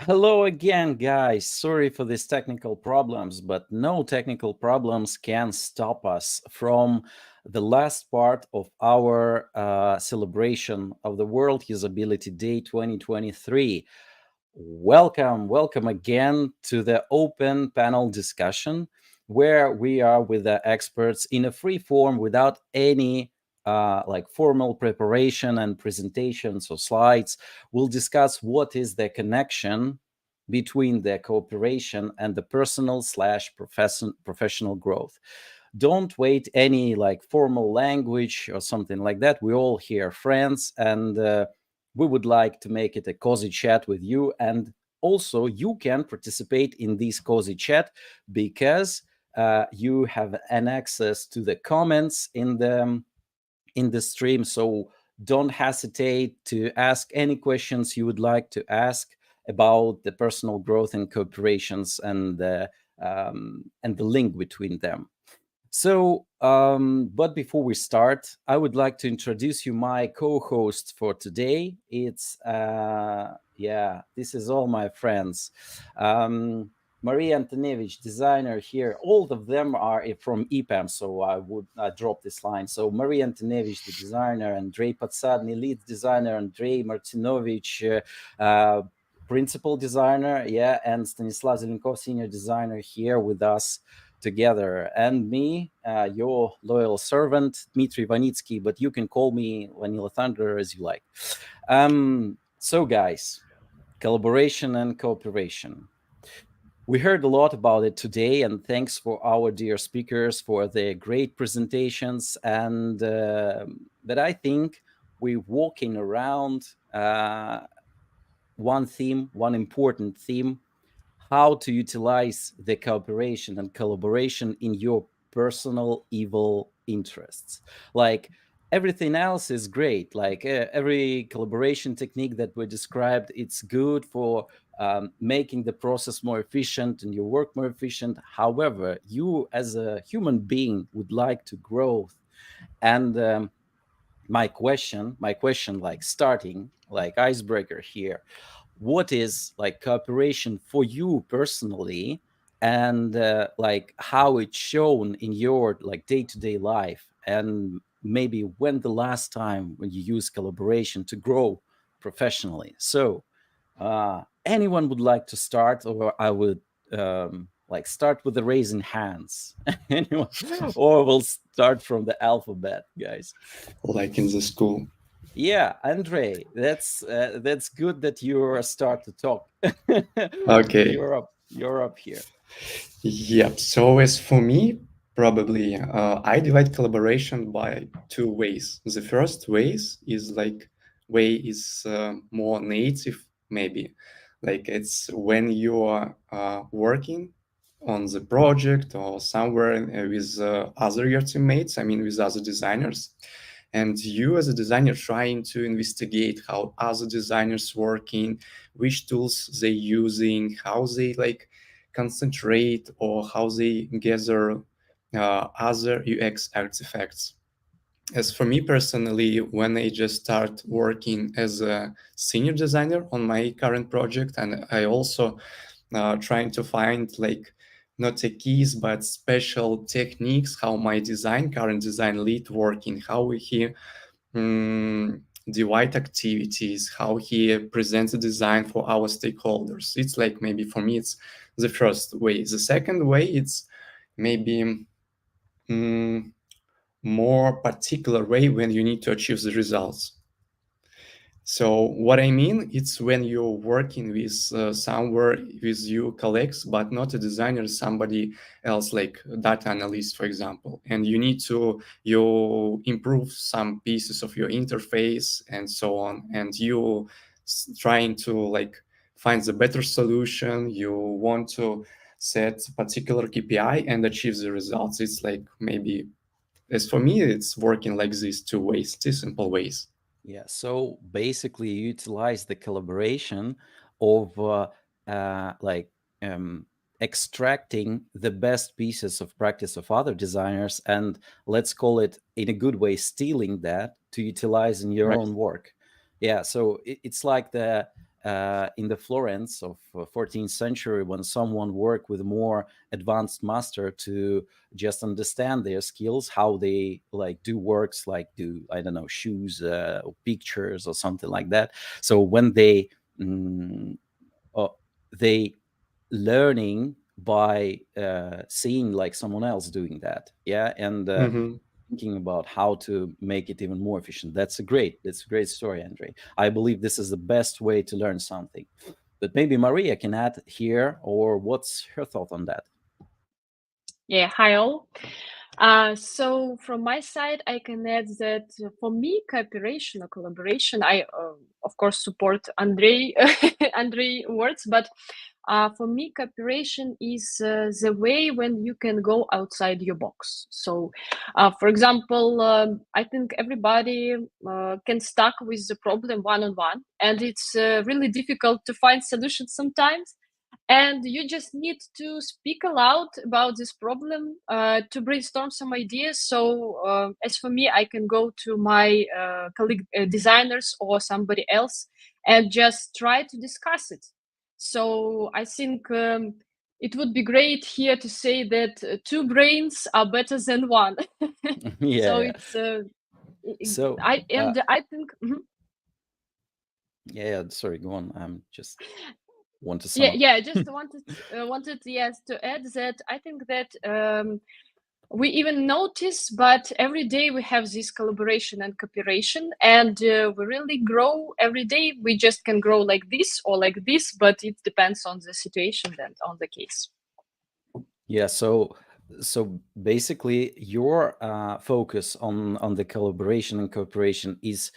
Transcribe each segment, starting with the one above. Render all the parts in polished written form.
Hello again, guys. Sorry for these technical problems, but no technical problems can stop us from the last part of our celebration of the World Usability Day 2023. Welcome again to the open panel discussion where we are with the experts in a free form without any formal preparation and presentations or slides. We'll discuss what is the connection between the cooperation and the personal slash professional growth. Don't wait any formal language or something like that. We all here friends, and we would like to make it a cozy chat with you. And also you can participate in this cozy chat because you have an access to the comments in the stream. So don't hesitate to ask any questions you would like to ask about the personal growth and cooperations and the link between them. So, but before we start, I would like to introduce you my co-host for today. It's this is all my friends. Maria Antonevich, designer here. All of them are from EPAM, so I would drop this line. So Maria Antonevich, the designer, Andrei Podsadny, lead designer, Andrei Martinovich, principal designer, and Stanislav Zelenkov, senior designer, here with us together, and me, your loyal servant, Dmitry Vanitsky, but you can call me Vanilla Thunder as you like. So guys, collaboration and cooperation. We heard a lot about it today, and thanks for our dear speakers for their great presentations. And but I think we're walking around one theme, one important theme: how to utilize the cooperation and collaboration in your personal evil interests. Like everything else is great. Like every collaboration technique that we described, it's good for making the process more efficient and your work more efficient. However, you as a human being would like to grow. And my question, like starting, like icebreaker here, what is like cooperation for you personally, and like how it's shown in your like day-to-day life, and maybe when the last time when you use collaboration to grow professionally. So anyone would like to start, or I would like start with the raising hands? Anyone? Or we'll start from the alphabet, guys. Like in the school. Yeah, Andre, that's good that you start to talk. Okay. You're up here. Yep. So as for me, probably I divide collaboration by two ways. The first way is more native, maybe. Like it's when you are working on the project or somewhere with other your teammates, I mean with other designers, and you as a designer trying to investigate how other designers working, which tools they using, how they like concentrate, or how they gather other UX artifacts. As for me personally, when I just start working as a senior designer on my current project, and I also trying to find like not a keys but special techniques how my current design lead working, how he divide activities, how he presents a design for our stakeholders. It's like maybe for me it's the first way. The second way it's maybe more particular way when you need to achieve the results. So what I mean, it's when you're working with somewhere with you colleagues, but not a designer, somebody else, like data analyst, for example, and you need to you improve some pieces of your interface and so on, and you trying to like find the better solution. You want to set particular KPI and achieve the results. It's like maybe, as for me, it's working like these two ways, two simple ways. Yeah. So basically, you utilize the collaboration of like extracting the best pieces of practice of other designers, and let's call it in a good way, stealing that to utilize in your Right. own work. Yeah. So it's like the in the Florence of 14th century, when someone worked with a more advanced master to just understand their skills, how they like do works, like do, I don't know, shoes or pictures or something like that. So when mm, uh, they learning by seeing like someone else doing that, yeah, and Mm-hmm. thinking about how to make it even more efficient. That's a great story, Andre. I believe this is the best way to learn something. But maybe Maria can add here, or what's her thought on that? Yeah, hi all. So from my side, I can add that for me, cooperation or collaboration, I of course support Andrei Andrei words, but for me, cooperation is the way when you can go outside your box. So, for example, I think everybody can stuck with the problem one on one, and it's really difficult to find solutions sometimes. And you just need to speak aloud about this problem to brainstorm some ideas. So as for me, I can go to my colleague designers or somebody else and just try to discuss it. So I think it would be great here to say that two brains are better than one. So Yeah. it's So I think yeah, sorry, go on. I'm just want to sum yeah, up. yeah, I just wanted, yes, to add that I think that we even notice, but every day we have this collaboration and cooperation, and we really grow every day. We just can grow like this or like this, but it depends on the situation and on the case. Yeah, so basically your focus on the collaboration and cooperation is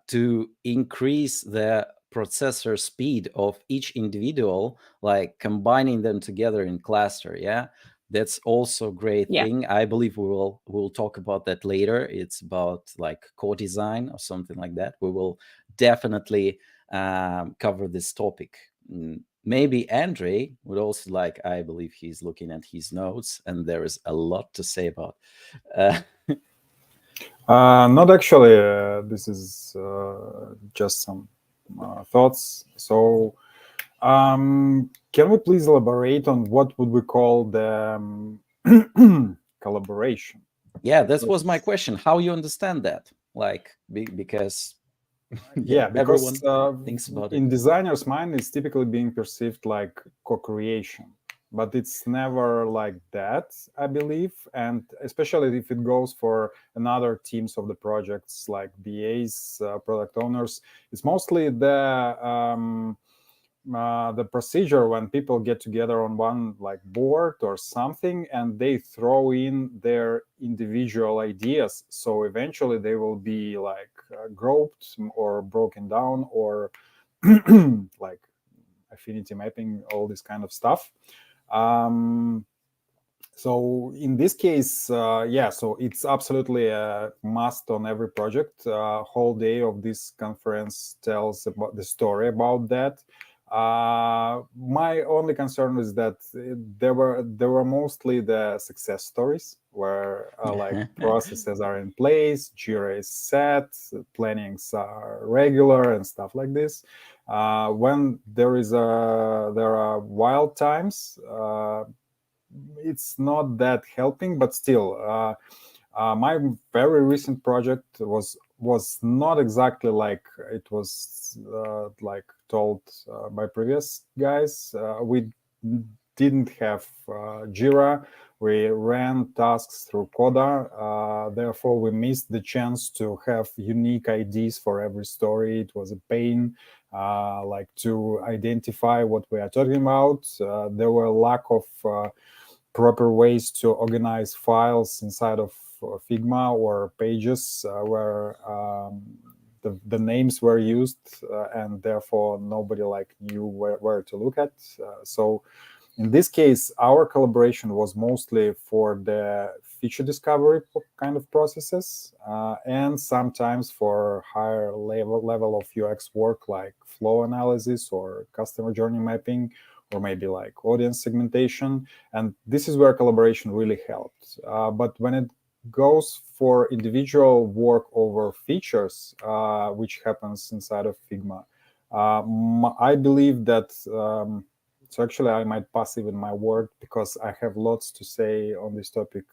to increase the processor speed of each individual, like combining them together in cluster. Yeah, that's also a great Yeah. thing. I believe we'll talk about that later. It's about like co-design or something like that. We will definitely cover this topic. Maybe Andre would also like, I believe he's looking at his notes and there is a lot to say about. Uh, Not actually. This is just some thoughts. So, can we please elaborate on what would we call the collaboration? yeah, that was my Because question. How you understand that? Like, because yeah, yeah, because everyone thinks about it. in designers' mind, it's typically being perceived like co-creation, but it's never like that, I believe. And especially if it goes for another teams of the projects like BAs, product owners, it's mostly the procedure when people get together on one like board or something and they throw in their individual ideas, so eventually they will be like grouped or broken down or like affinity mapping, all this kind of stuff. um, so in this case, yeah, so it's absolutely a must on every project. Whole day of this conference tells about the story about that. My only concern is that there were mostly the success stories where like processes are in place, Jira is set, plannings are regular, and stuff like this. When there are wild times. It's not that helping, but still, my very recent project was not exactly like it was like told by previous guys. We didn't have Jira. We ran tasks through Coda. Therefore, we missed the chance to have unique IDs for every story. It was a pain, like to identify what we are talking about. There were lack of proper ways to organize files inside of Figma or Pages where the names were used and therefore nobody like knew where to look at. So in this case, our collaboration was mostly for the feature discovery kind of processes and sometimes for higher level of UX work like flow analysis or customer journey mapping or maybe like audience segmentation. And this is where collaboration really helped. But when it goes for individual work over features, which happens inside of Figma, I believe that. So actually, I might pass even my word because I have lots to say on this topic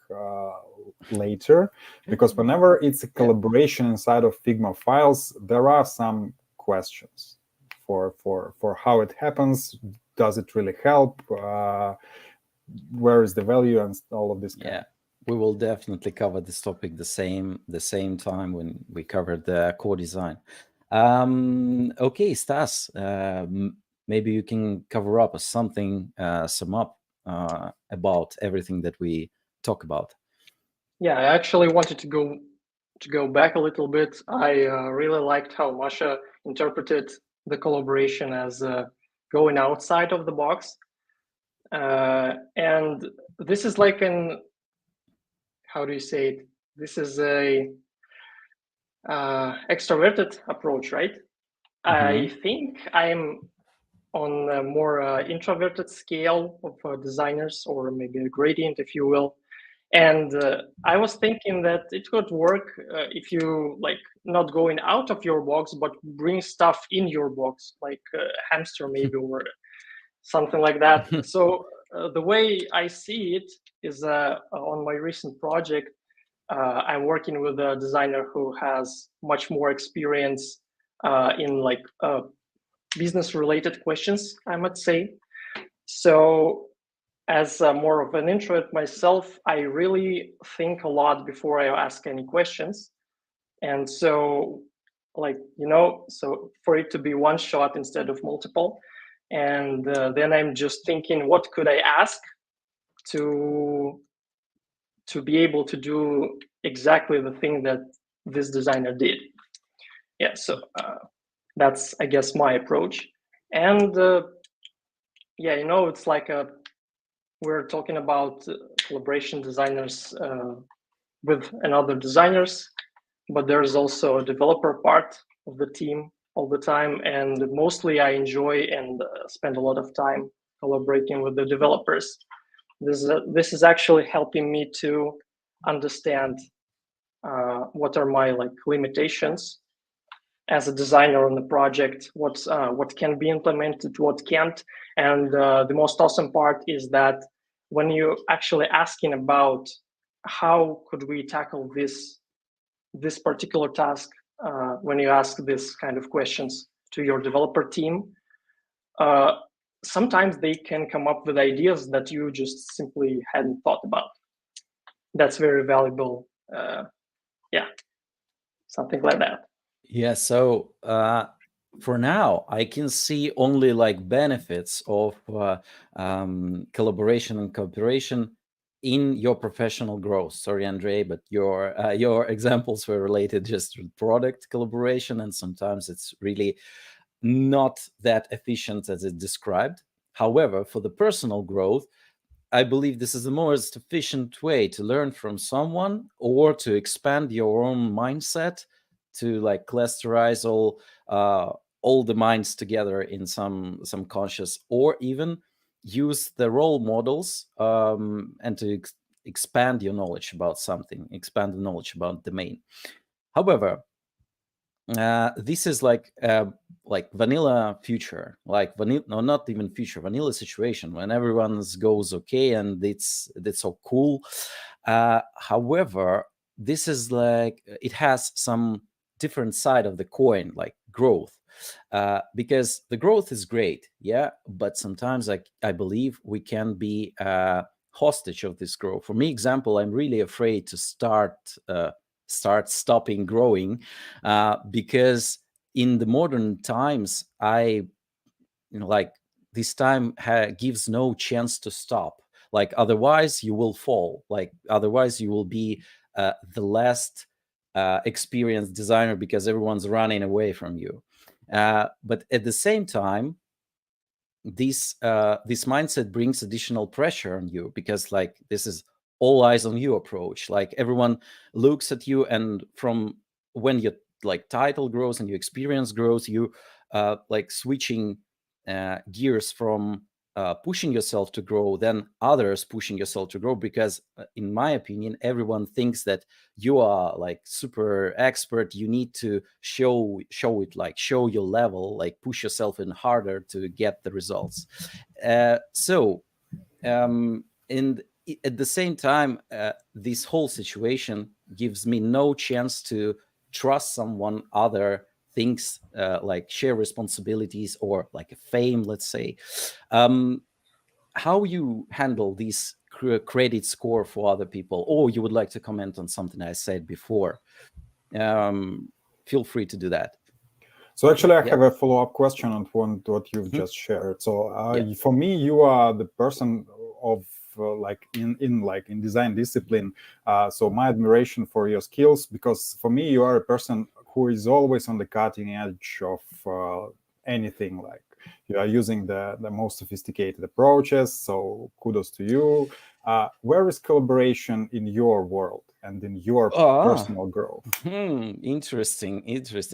later. Because whenever it's a collaboration inside of Figma files, there are some questions for how it happens. Does it really help? Where is the value and all of this kind of. We will definitely cover this topic the same time when we covered the core design. Okay, Stas, maybe you can cover up something, sum up about everything that we talk about. Yeah, I actually wanted to go back a little bit. I really liked how Masha interpreted the collaboration as going outside of the box. And this is like how do you say it? This is a extroverted approach, right? I think I'm on a more introverted scale of designers, or maybe a gradient, if you will. And I was thinking that it could work if you like not going out of your box, but bring stuff in your box, like a hamster maybe, or something like that. So the way I see it is on my recent project, I'm working with a designer who has much more experience in like business related questions, I might say. So as more of an introvert myself, I really think a lot before I ask any questions. And so like, so for it to be one shot instead of multiple. And then I'm just thinking, what could I ask to be able to do exactly the thing that this designer did? Yeah, so that's, I guess, my approach. And yeah, it's like we're talking about collaboration designers with another designers, but there's also a developer part of the team all the time. And mostly I enjoy and spend a lot of time collaborating with the developers. This is actually helping me to understand what are my like limitations as a designer on the project, what can be implemented, what can't. And the most awesome part is that when you're actually asking about how could we tackle this particular task, when you ask this kind of questions to your developer team, sometimes they can come up with ideas that you just simply hadn't thought about. That's very valuable. Yeah, something like that. Yeah, so for now, I can see only like benefits of collaboration and cooperation in your professional growth. Sorry, Andrei, but your examples were related just to product collaboration, and sometimes it's really not that efficient as it described. However, for the personal growth, I believe this is the most efficient way to learn from someone or to expand your own mindset, to like clusterize all the minds together in some conscious, or even use the role models and to expand your knowledge about something, expand the knowledge about the domain. However, this is like vanilla future, like vanilla, no, not even future, vanilla situation when everyone goes okay and it's so cool. However, this is like, it has some different side of the coin, like growth, because the growth is great, yeah, but sometimes I believe we can be hostage of this growth. For me, example, I'm really afraid to start stopping growing because in the modern times, like this time gives no chance to stop. Like otherwise you will fall, like otherwise you will be the last experienced designer because everyone's running away from you. But at the same time, this mindset brings additional pressure on you, because like this is all eyes on you approach. Like everyone looks at you, and from when your like title grows and your experience grows, you like switching gears from pushing yourself to grow than others pushing yourself to grow, because in my opinion, everyone thinks that you are like super expert. You need to show it, like show your level, like push yourself in harder to get the results. And at the same time, this whole situation gives me no chance to trust someone other things, like share responsibilities or like a fame, let's say. How you handle these credit score for other people, or you would like to comment on something I said before, feel free to do that. So actually, I have a follow-up question on what you've just shared. So for me, you are the person of in design discipline. So my admiration for your skills, because for me, you are a person who is always on the cutting edge of anything. Like you are using the most sophisticated approaches. So kudos to you. Where is collaboration in your world and in your personal growth? Interesting.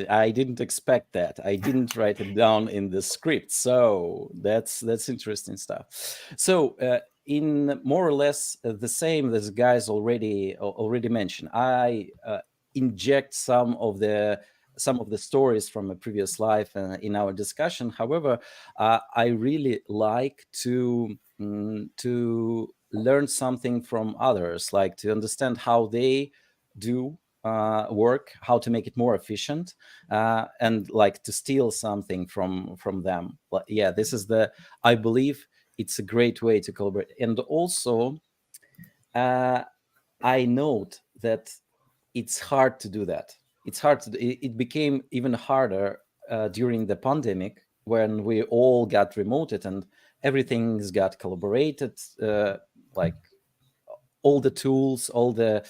I didn't expect that. I didn't write it down in the script. So that's interesting stuff. So in more or less the same as guys already mentioned, I inject some of the stories from a previous life in our discussion. However, I really like to learn something from others, like to understand how they do work, how to make it more efficient, and like to steal something from them. But yeah, this is I believe it's a great way to collaborate. And also I note that it's hard to do that. It became even harder during the pandemic, when we all got remoted and everything's got collaborated, like all the tools, all the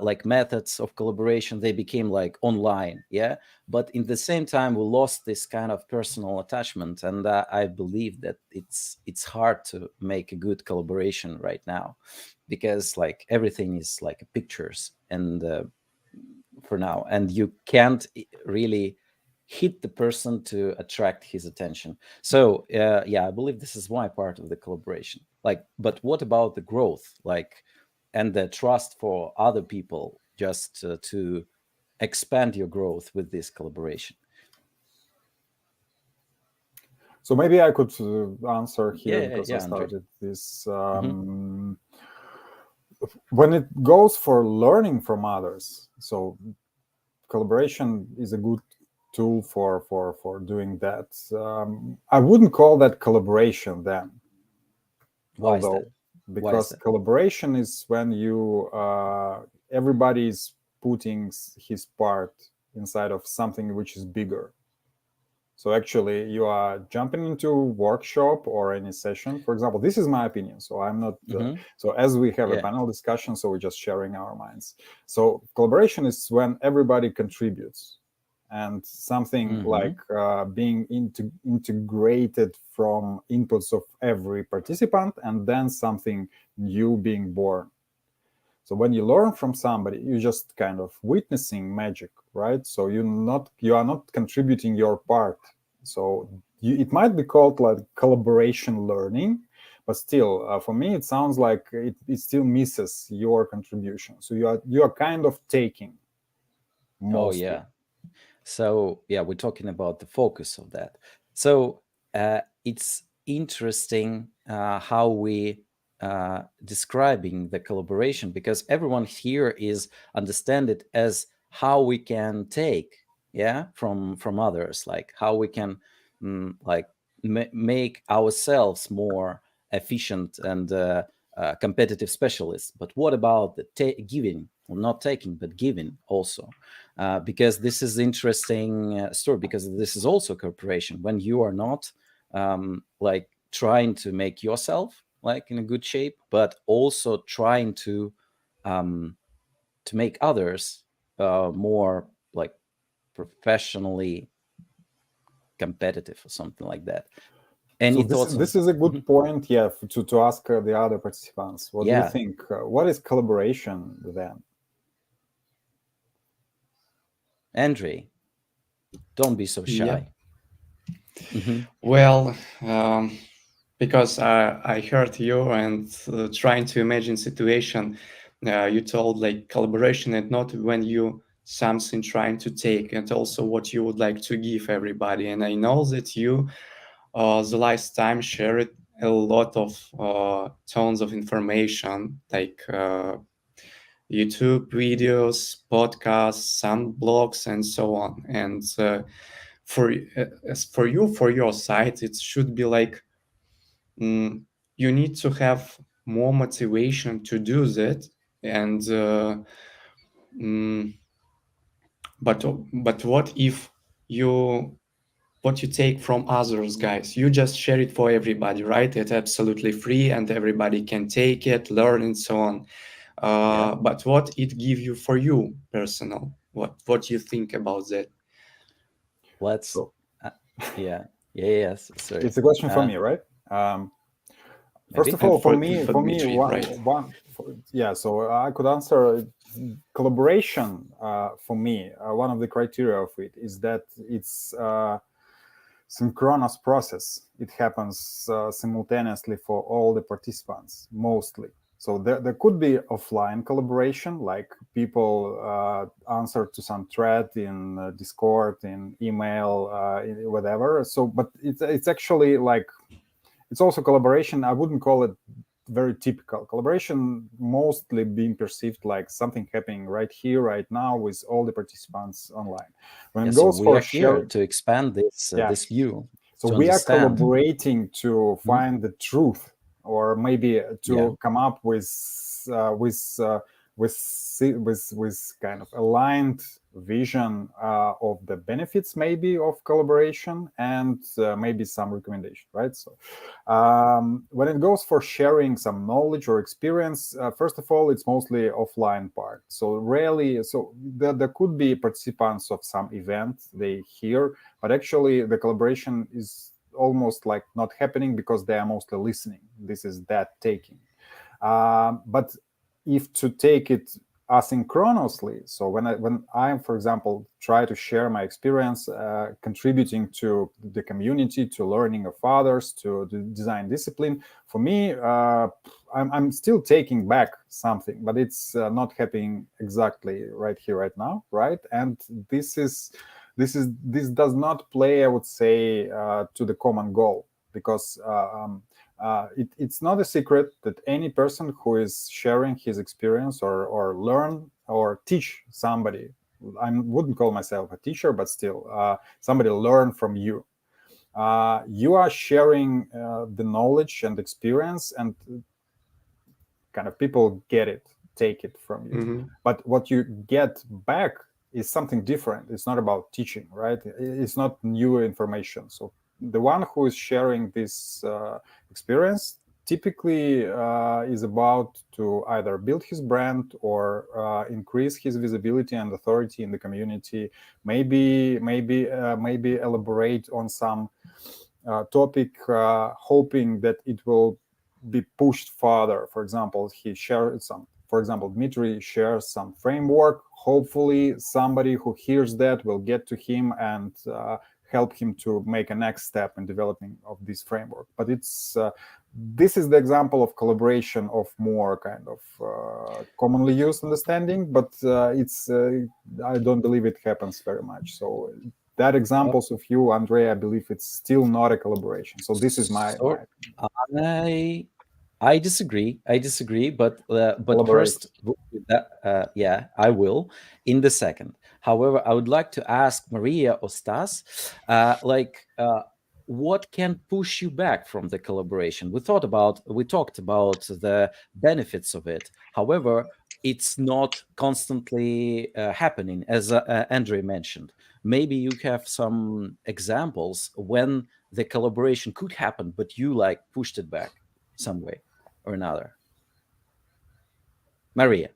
like methods of collaboration, they became like online. Yeah. But in the same time, we lost this kind of personal attachment. And I believe that it's hard to make a good collaboration right now, because like everything is like pictures and for now, and you can't really hit the person to attract his attention. So yeah, I believe this is my part of the collaboration. Like, but what about the growth, like, and the trust for other people, just to expand your growth with this collaboration? So maybe I could answer here, because I Andrei. started this. When it goes for learning from others, so collaboration is a good tool for doing that. I wouldn't call that collaboration then. Why is that? Because collaboration is when you everybody is putting his part inside of something which is bigger. So actually, you are jumping into a workshop or any session. For example, this is my opinion. So I'm not. So as we have a panel discussion, so we're just sharing our minds. So collaboration is when everybody contributes, and something like being integrated from inputs of every participant, and then something new being born. So when you learn from somebody, you're just kind of witnessing magic, right? So you are not contributing your part. So it might be called like collaboration learning, but still, for me, it sounds like it still misses your contribution. So you are kind of taking mostly. Oh yeah. So yeah, we're talking about the focus of that. So it's interesting how we describing the collaboration, because everyone here is understand it as how we can take from others, like how we can like make ourselves more efficient and competitive specialists. But what about the giving, well, not taking but giving also? Because this is interesting story, because this is also cooperation when you are not like trying to make yourself like in a good shape, but also trying to make others more like professionally competitive or something like that. Any thoughts? This is a good point, yeah, to ask the other participants. What do you think? What is collaboration then? Andrei, don't be so shy. Well, because I heard you and trying to imagine situation. You told like collaboration and not when you something trying to take, and also what you would like to give everybody. And I know that you the last time shared a lot of tons of information, like YouTube videos, podcasts, some blogs, and so on. And as for you, for your site, it should be like you need to have more motivation to do that. And but what if what you take from others, guys, you just share it for everybody, right? It's absolutely free and everybody can take it, learn, and so on. But what it give you for you personal? What you think about that? Let's. So Yes. Sorry. it's a question for me, right? First of all, for me, Dmitry, right? So I could answer collaboration. For me, one of the criteria of it is that it's synchronous process. It happens simultaneously for all the participants, mostly. So there could be offline collaboration, like people answer to some thread in Discord, in email, whatever. So, but it's actually like, it's also collaboration. I wouldn't call it very typical. Collaboration mostly being perceived like something happening right here, right now, with all the participants online. When it goes for sharing, to expand this this view. So we are collaborating to find the truth, or maybe to come up with kind of aligned vision of the benefits, maybe, of collaboration, and maybe some recommendation, right? So when it goes for sharing some knowledge or experience, first of all, it's mostly offline part. So rarely, there could be participants of some event they hear, but actually the collaboration is almost like not happening because they are mostly listening. This is that taking. But if to take it asynchronously, so when I, for example, try to share my experience contributing to the community, to learning of others, to the design discipline, for me, I'm still taking back something, but it's not happening exactly right here, right now, right? And this does not play, I would say, to the common goal, because it's not a secret that any person who is sharing his experience or learn or teach somebody, I wouldn't call myself a teacher, but still somebody learn from you. You are sharing the knowledge and experience, and kind of people get it, take it from you. But what you get back is something different. It's not about teaching, right? It's not new information. So the one who is sharing this experience typically is about to either build his brand or increase his visibility and authority in the community. Maybe elaborate on some topic, hoping that it will be pushed further. For example, Dmitry shares some framework. Hopefully somebody who hears that will get to him and help him to make a next step in developing of this framework. But this is the example of collaboration of more kind of commonly used understanding, but I don't believe it happens very much. So that examples of you, Andrei, I believe it's still not a collaboration. So this is my I disagree. But first, I will in the second. However, I would like to ask Maria or Stas, what can push you back from the collaboration? We talked about the benefits of it. However, it's not constantly happening, as Andrei mentioned. Maybe you have some examples when the collaboration could happen, but you pushed it back some way or another. Maria,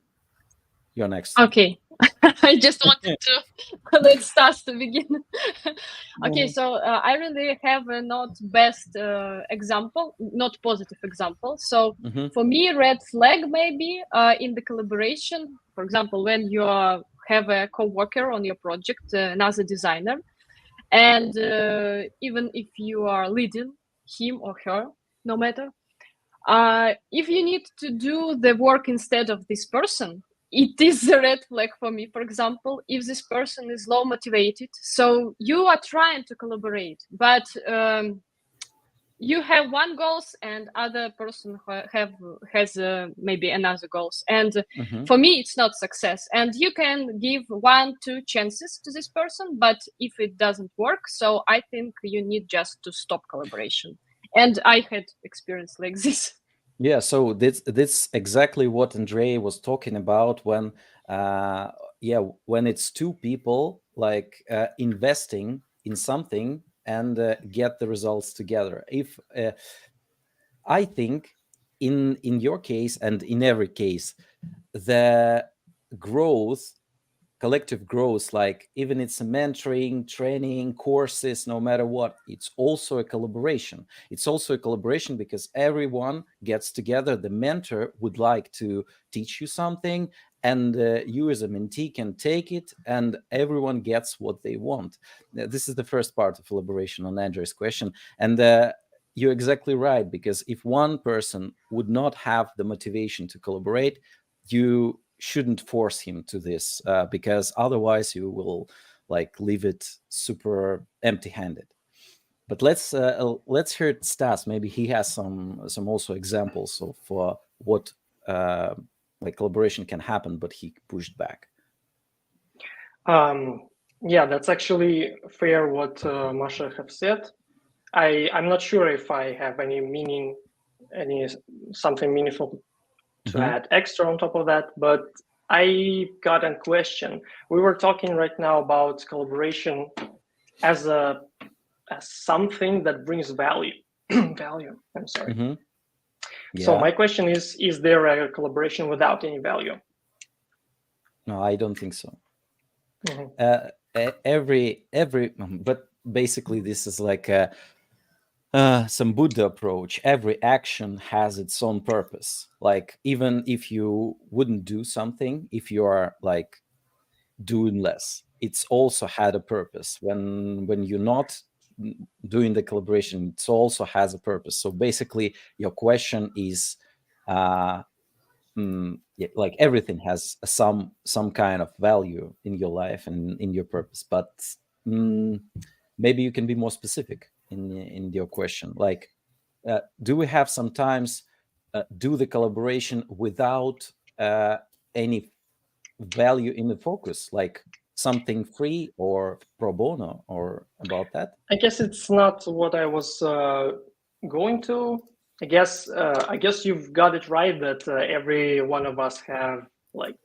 you're next. Okay. I just wanted to let Stas to begin. Okay, so I really have a not best example, not positive example. So for me, red flag maybe in the collaboration, for example, when you have a co-worker on your project, another designer, and even if you are leading him or her, no matter. If you need to do the work instead of this person, it is a red flag for me. For example, if this person is low motivated, so you are trying to collaborate, but you have one goals and other person has maybe another goals, and for me it's not success. And you can give 1-2 chances to this person, but if it doesn't work, so I think you need just to stop collaboration. And I had experience like this. Yeah, so this exactly what Andrei was talking about when when it's two people like investing in something and get the results together. If I think in your case and in every case, the growth, collective growth, like even it's a mentoring, training, courses, no matter what, it's also a collaboration. It's also a collaboration because everyone gets together. The mentor would like to teach you something, and you as a mentee can take it, and everyone gets what they want. This is the first part of collaboration on Andrew's question. And you're exactly right, because if one person would not have the motivation to collaborate, you shouldn't force him to this, because otherwise you will like leave it super empty-handed. But let's hear Stas. Maybe he has some also examples of what like collaboration can happen, but he pushed back. Yeah, that's actually fair what Masha have said. I'm not sure if I have something meaningful to add extra on top of that, but I got a question. We were talking right now about collaboration as something that brings value. Value. I'm sorry. Yeah. So my question is there a collaboration without any value? No, I don't think so. But basically this is like some Buddha approach. Every action has its own purpose. Like even if you wouldn't do something, if you are like doing less, it's also had a purpose. When you're not doing the collaboration, it also has a purpose. So basically your question is like everything has some kind of value in your life and in your purpose, but maybe you can be more specific in your question. Like do we have sometimes do the collaboration without any value in the focus, like something free or pro bono, or about that? I guess it's not what I was going to. I guess you've got it right that every one of us have like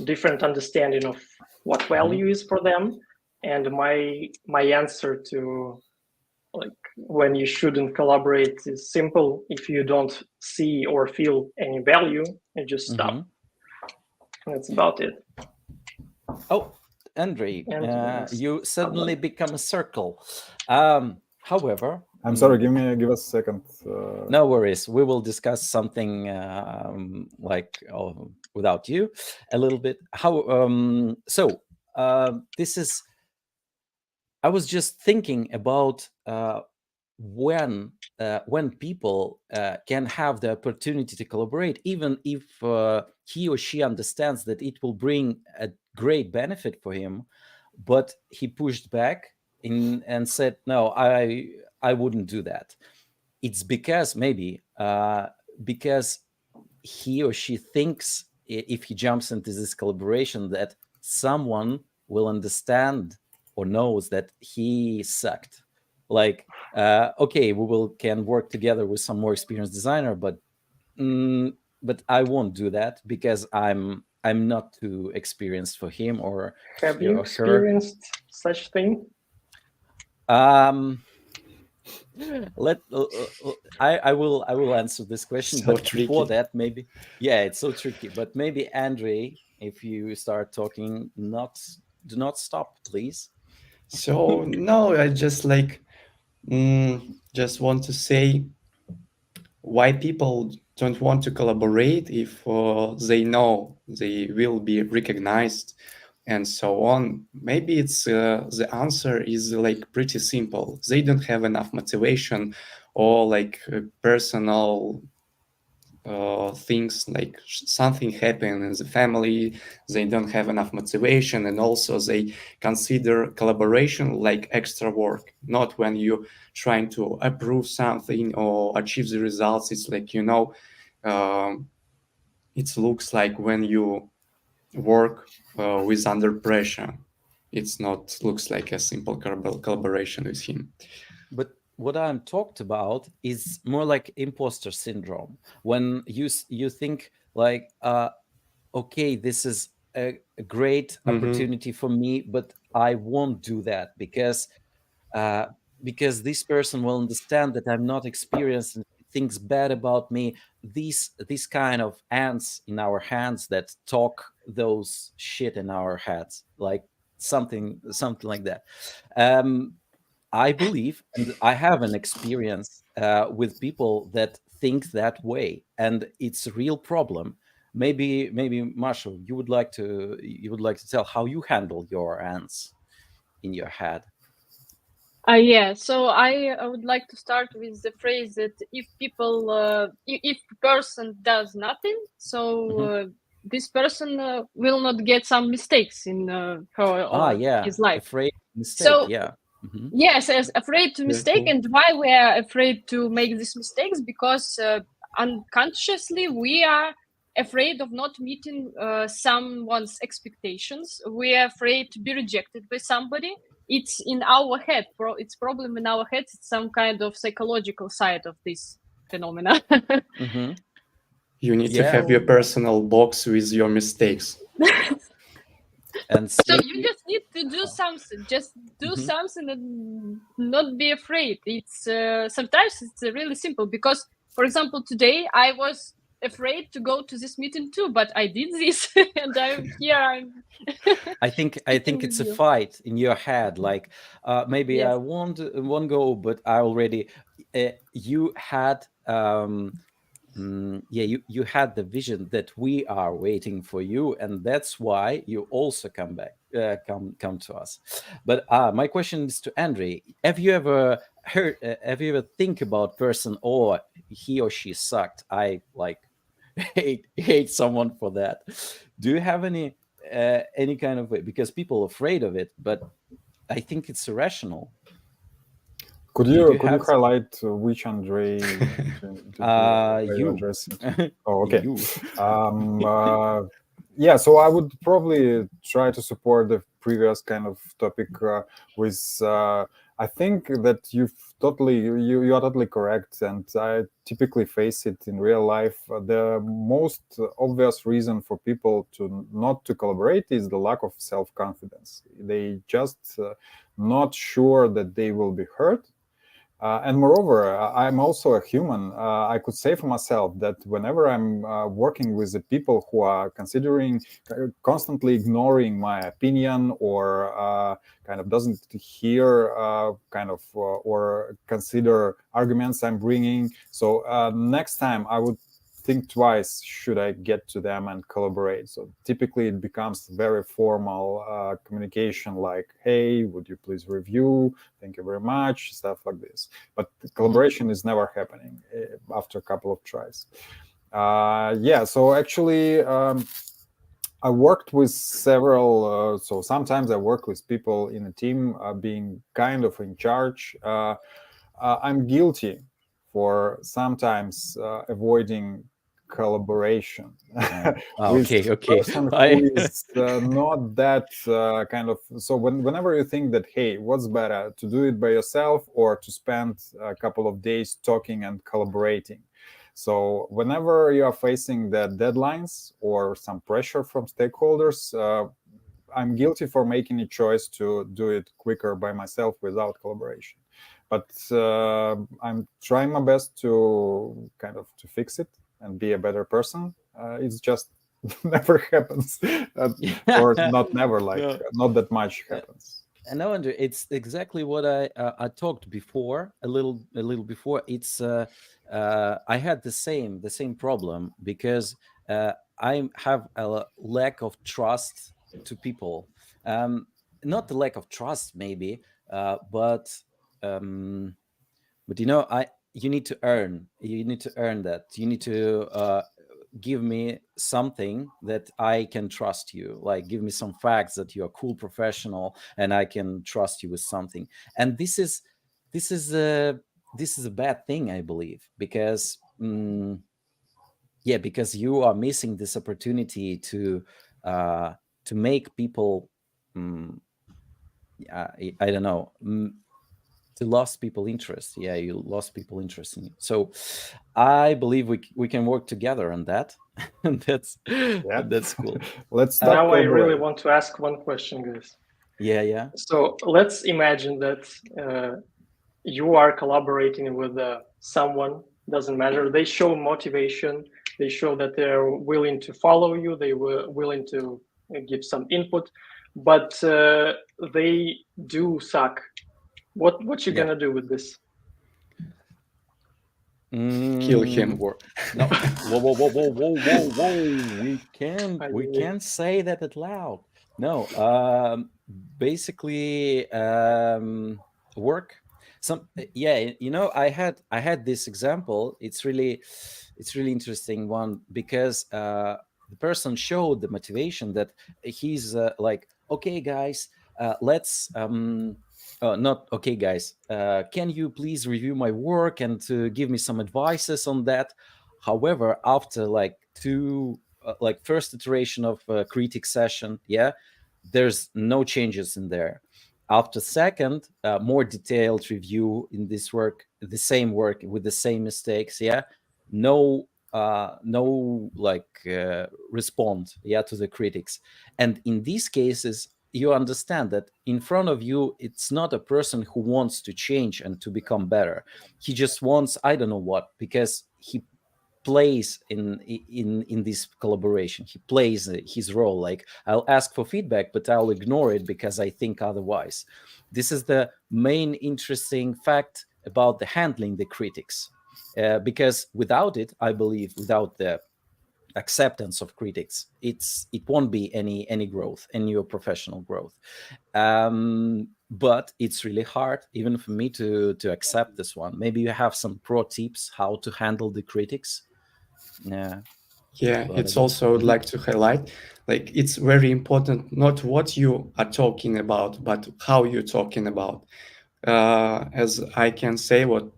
different understanding of what value is for them, and my answer to like when you shouldn't collaborate is simple. If you don't see or feel any value, you just stop. That's about it. Oh, Andrei, you suddenly become a circle. However, I'm sorry, give us a second. No worries. We will discuss something without you a little bit. This is, I was just thinking about when people can have the opportunity to collaborate, even if he or she understands that it will bring a great benefit for him, but he pushed back and said, no, I wouldn't do that. It's because maybe because he or she thinks if he jumps into this collaboration that someone will understand or knows that he sucked. Like, okay, can work together with some more experienced designer, but I won't do that because I'm not too experienced for him or have you experienced such thing? I will answer this question, so but tricky. Before that, maybe it's so tricky. But maybe Andrei, if you start talking, do not stop, please. So no, I just just want to say why people don't want to collaborate if they know they will be recognized and so on. Maybe it's the answer is like pretty simple. They don't have enough motivation, or like personal things, like something happened in the family, they don't have enough motivation, and also they consider collaboration like extra work, not when you trying to approve something or achieve the results. It's like, it looks like when you work with under pressure. It's not looks like a simple collaboration with him. But what I'm talked about is more like imposter syndrome. When you think like, okay, this is a great opportunity for me, but I won't do that uh, because this person will understand that I'm not experienced and thinks bad about me. These kind of ants in our hands that talk those shit in our heads, like something like that. Um, I believe, and I have an experience with people that think that way, and it's a real problem. Maybe Marshall, you would like to tell how you handle your ants in your head. Yeah, so I would like to start with the phrase that if people, if person does nothing, so this person will not get some mistakes in her or Yeah, his life. afraid mistake. So Yeah. yes, as afraid to mistake, cool. and why we are afraid to make these mistakes, because unconsciously we are afraid of not meeting someone's expectations. We are afraid to be rejected by somebody. It's in our head. It's problem in our head. It's some kind of psychological side of this phenomena. You need to have your personal box with your mistakes. And so you just need to do something. Just do something and not be afraid. It's sometimes it's really simple, because, for example, today I was afraid to go to this meeting too, but I did this and I'm here. I think it's a fight in your head. Like maybe Yes. I won't go, but I already you had you had the vision that we are waiting for you, and that's why you also come back, come to us. But my question is to Andre. Have you ever think about person, or he or she sucked? I like hate someone for that. Do you have any kind of way? Because people are afraid of it, but I think it's irrational. Could you highlight which Andre are you addressing? Oh, okay. Yeah, so I would probably try to support the previous kind of topic with. I think that you are totally correct, and I typically face it in real life. The most obvious reason for people to not to collaborate is the lack of self-confidence. They just not sure that they will be heard. And moreover, I'm also a human. I could say for myself that whenever I'm working with the people who are constantly ignoring my opinion, or kind of doesn't hear or consider arguments I'm bringing, so next time I would think twice, should I get to them and collaborate? So typically it becomes very formal communication, like, hey, would you please review? Thank you very much, stuff like this. But the collaboration is never happening after a couple of tries. So actually I worked with several, so sometimes I work with people in a team being kind of in charge. I'm guilty for sometimes avoiding collaboration with okay. person who is not that kind of. So whenever you think that, hey, what's better, to do it by yourself or to spend a couple of days talking and collaborating? So whenever you are facing the deadlines or some pressure from stakeholders, I'm guilty for making a choice to do it quicker by myself without collaboration. But I'm trying my best to kind of to fix it and be a better person. It's just never happens, or not never, like not that much happens. And no, Andrew, it's exactly what I talked before a little before. It's I had the same problem, because I have a lack of trust to people. Not the lack of trust, maybe, but you need to earn that. You need to give me something that I can trust you, like give me some facts that you're a cool professional and I can trust you with something. And this is a bad thing, I believe, because because you are missing this opportunity to make people I don't know, to lost people interest. Yeah, you lost people interest in you. So I believe we can work together on that. And that's cool. Let's start Now I really collaborating. want to ask one question, guys. Yeah. So let's imagine that you are collaborating with someone, doesn't matter. They show motivation. They show that they're willing to follow you. They were willing to give some input, but they do suck. What you gonna do with this? Kill him. No. Whoa. We can't say that out loud. No. Basically, work. I had this example. It's really interesting one, because the person showed the motivation that he's like, okay guys, let's not okay guys, can you please review my work and to give me some advices on that. However, after like first iteration of critic session, there's no changes in there. After second, more detailed review in this work, the same work with the same mistakes, no respond to the critics. And in these cases, you understand that in front of you, it's not a person who wants to change and to become better. He just wants, I don't know what, because he plays in this collaboration. He plays his role. Like, I'll ask for feedback, but I'll ignore it because I think otherwise. This is the main interesting fact about the handling the critics, because without it, I believe, without the acceptance of critics, it won't be any growth, any your professional growth. But it's really hard even for me to accept this one. Maybe you have some pro tips how to handle the critics. It's also I'd like to highlight, like, it's very important not what you are talking about, but how you're talking about. As I can say what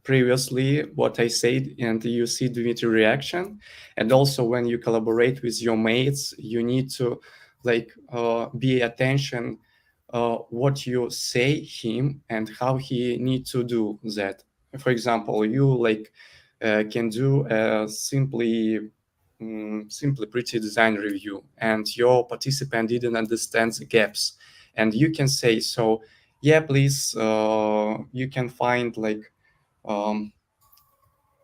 I said, and you see Dmitry reaction. And also when you collaborate with your mates, you need to be attention what you say him and how he need to do that. For example, you can do a simply pretty design review, and your participant didn't understand the gaps, and you can say, so please, you can find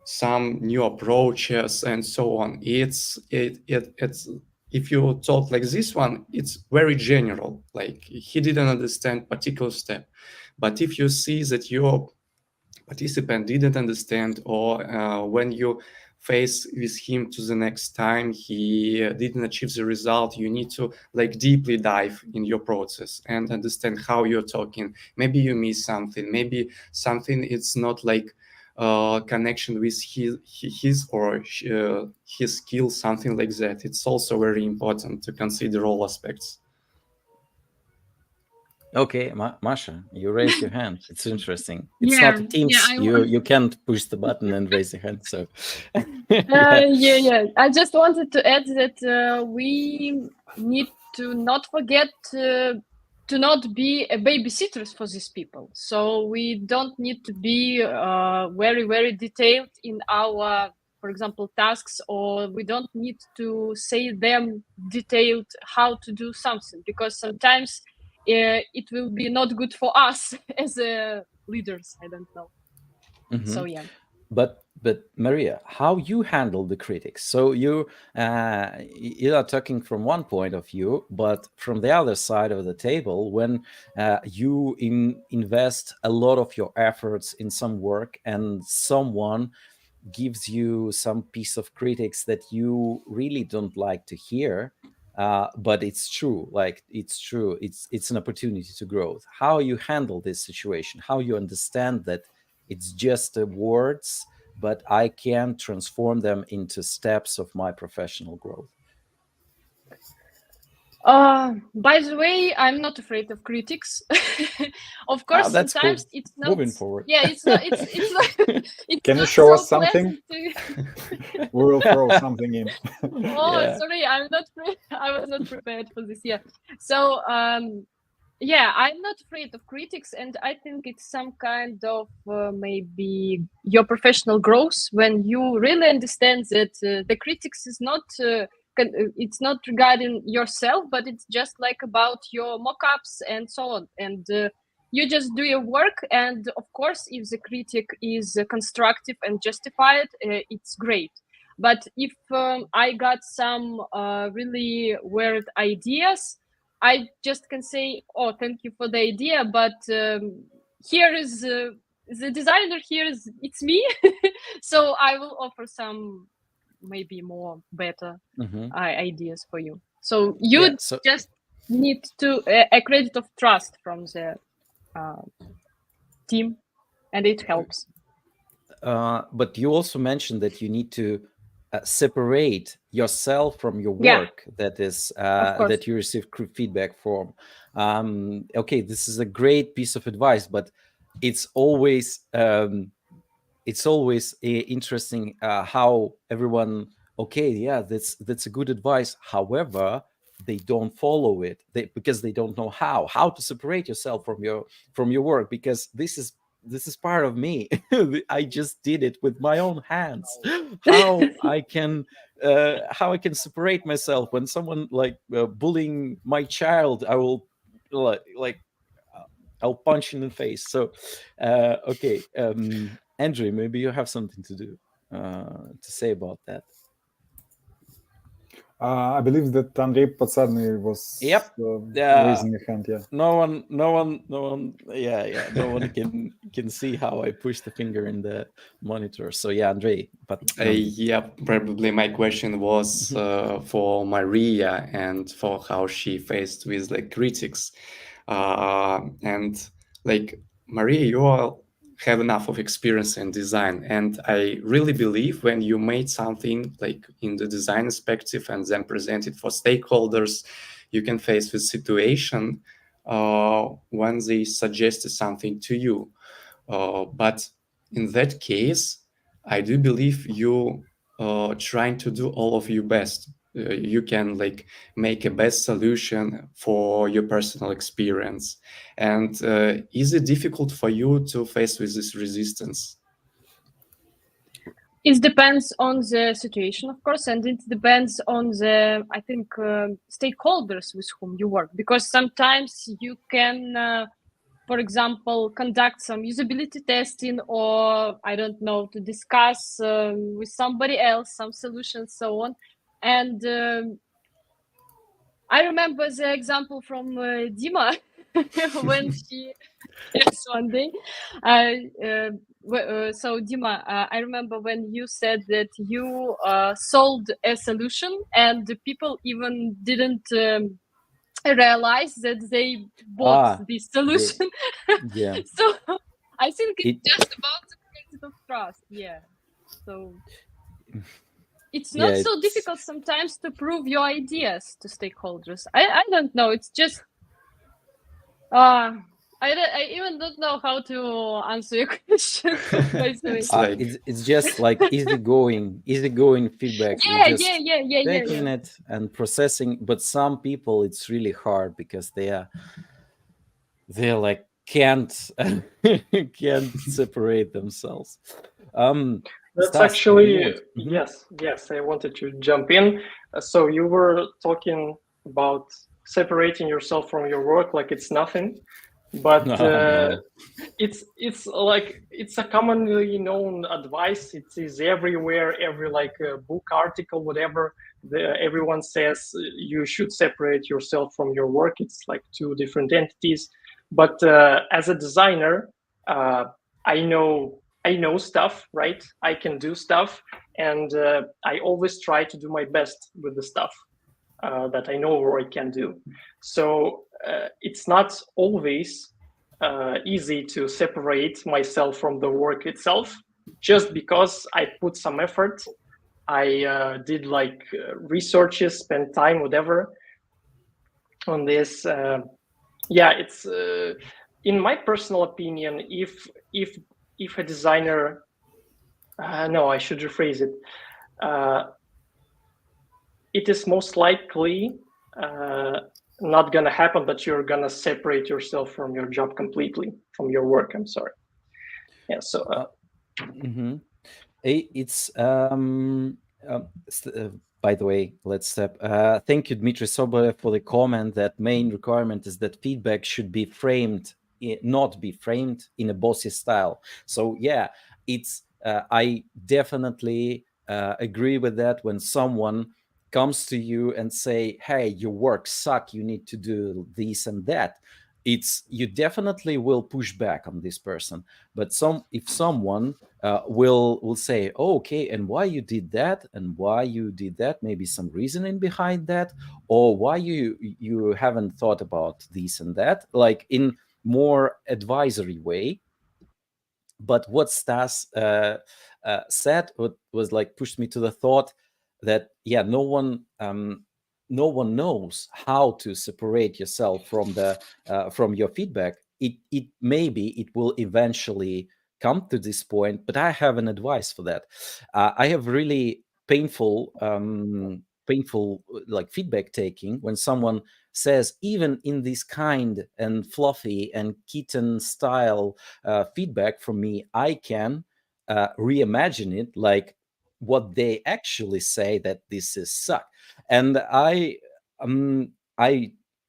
some new approaches and so on. It's if you talk like this one, it's very general, like he didn't understand particular step. But if you see that your participant didn't understand, or when you face with him to the next time he didn't achieve the result, you need to deeply dive in your process and understand how you're talking. Maybe you miss something, maybe something it's not connection with his or his skills, something like that. It's also very important to consider all aspects. Okay, Masha, you raised your hand. It's interesting. It's not a Teams. You can't push the button and raise your hand. So, I just wanted to add that we need to not forget to not be a babysitters for these people. So we don't need to be very, very detailed in our, for example, tasks, or we don't need to say them detailed how to do something, because sometimes it will be not good for us as leaders. I don't know. So But Maria, how you handle the critics? So you are talking from one point of view, but from the other side of the table, when you invest a lot of your efforts in some work and someone gives you some piece of critics that you really don't like to hear, but it's true, it's an opportunity to grow. How you handle this situation, how you understand that it's just words but I can transform them into steps of my professional growth. By the way, I'm not afraid of critics. Of course, that's sometimes cool. it's not. Moving forward. Yeah, it's not. It's it's Can you not show so us something? pleasant We will throw something in. Oh, Yeah. sorry, I was not prepared for this. Yeah. So, yeah, I'm not afraid of critics, and I think it's some kind of maybe your professional growth when you really understand that the critics is not. It's not regarding yourself, but it's just like about your mock-ups and so on. And you just do your work. And of course, if the critic is constructive and justified, it's great. But if I got some really weird ideas, I just can say, "Oh, thank you for the idea," but here is the designer. Here is it's me, so I will offer some maybe more better ideas for you. So you just need to a credit of trust from the team, and it helps. But you also mentioned that you need to separate yourself from your work. Yeah. That is that you receive feedback from. Okay, this is a great piece of advice, but it's always interesting how everyone. Okay, yeah, that's a good advice. However, they don't follow it because they don't know how to separate yourself from your work, because this is part of me. I just did it with my own hands. How I can separate myself when someone like bullying my child, I will like I'll punch in the face. So okay, Andrew, maybe you have something to say about that. I believe that Andrei Podsadny was raising a hand. Yeah. No one. Yeah. No one can see how I push the finger in the monitor. So yeah, Andrei. But yeah, probably my question was for Maria and for how she faced with like critics, and like Maria, you all have enough of experience in design, and I really believe when you made something like in the design perspective and then present it for stakeholders, you can face the situation when they suggested something to you, but in that case I do believe you trying to do all of your best. You can like make a best solution for your personal experience. And is it difficult for you to face with this resistance? It depends on the situation, of course, and it depends on the, I think, stakeholders with whom you work, because sometimes you can for example, conduct some usability testing, or I don't know, to discuss with somebody else some solutions, so on. And I remember the example from Dima when she, yes, one day. So Dima, I remember when you said that you sold a solution, and the people even didn't realize that they bought this solution. Yeah. So I think it's just about the credit of trust. Yeah. So it's not so difficult sometimes to prove your ideas to stakeholders. I don't know. It's just I even don't know how to answer your question. It's just like easygoing feedback. Yeah. Taking it and processing. But some people, it's really hard because they're like can't separate themselves. That's Stas, actually yes. I wanted to jump in. So you were talking about separating yourself from your work like it's nothing, but it's like it's a commonly known advice. It is everywhere, every like book article, whatever. Everyone says you should separate yourself from your work. It's like two different entities. But as a designer, I know stuff, right? I can do stuff, and I always try to do my best with the stuff that I know or I can do. So it's not always easy to separate myself from the work itself. just because I put some effort. I did like researches, spent time, whatever, on this. Yeah, it's in my personal opinion, if a designer, no, I should rephrase it. It is most likely not gonna happen, but you're gonna separate yourself from your job completely, from your work. I'm sorry. Yeah. So. It's by the way, let's step. Thank you, Dmitry Sobolev, for the comment that main requirement is that feedback should be framed, not be framed in a bossy style. So yeah, it's I definitely agree with that. When someone comes to you and say, "Hey, your work suck. You need to do this and that," you definitely will push back on this person. But if someone will say, oh, okay, and why you did that, and why you did that, maybe some reasoning behind that, or why you haven't thought about this and that, like in more advisory way. But what Stas said was like pushed me to the thought that yeah, no one knows how to separate yourself from your feedback. It maybe it will eventually come to this point, but I have an advice for that. I have really painful like feedback taking when someone says, even in this kind and fluffy and kitten style feedback from me, I can reimagine it like what they actually say, that this is suck. And I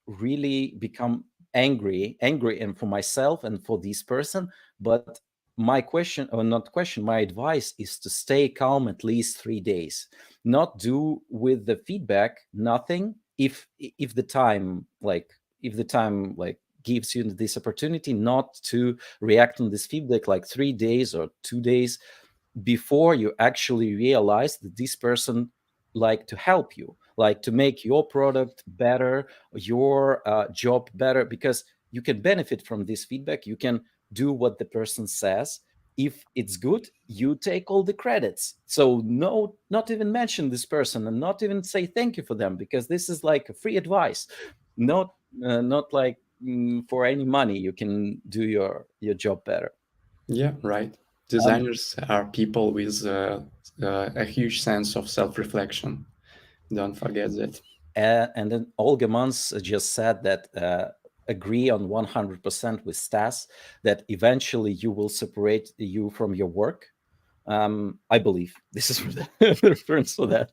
really become angry and for myself and for this person. But my question, or not question, my advice is to stay calm at least 3 days, not do with the feedback nothing if the time like gives you this opportunity, not to react on this feedback like 3 days or 2 days before you actually realize that this person like to help you, like to make your product better, your job better, because you can benefit from this feedback. You can do what the person says. If it's good, you take all the credits. So no, not even mention this person and not even say thank you for them, because this is like a free advice. Not like for any money you can do your job better. Yeah, right. Designers are people with a huge sense of self-reflection. Don't forget that. And then Olga Mans just said that agree on 100% with Stas that eventually you will separate you from your work. I believe this is the reference for that.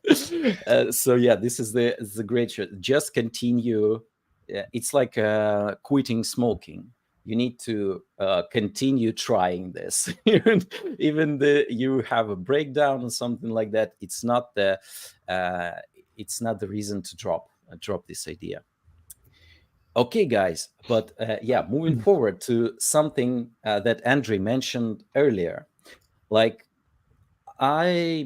So yeah, this is the great shit. Just continue. It's like quitting smoking. You need to continue trying this. Even you have a breakdown or something like that. It's not the reason to drop this idea. Okay, guys, but yeah, moving forward to something that Andrei mentioned earlier, like I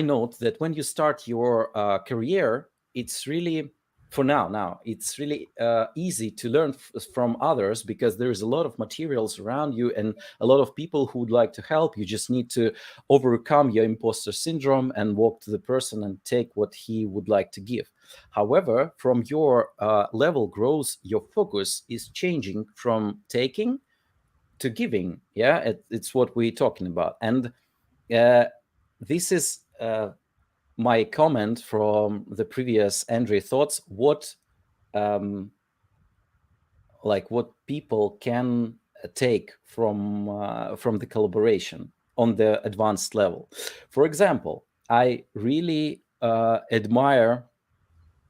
note that when you start your career, it's really now it's really easy to learn from others, because there is a lot of materials around you and a lot of people who would like to help. You just need to overcome your imposter syndrome and walk to the person and take what he would like to give. However, from your level growth, your focus is changing from taking to giving. Yeah, it's what we're talking about. And this is my comment from the previous Andrei thoughts. What people can take from the collaboration on the advanced level. For example, I really admire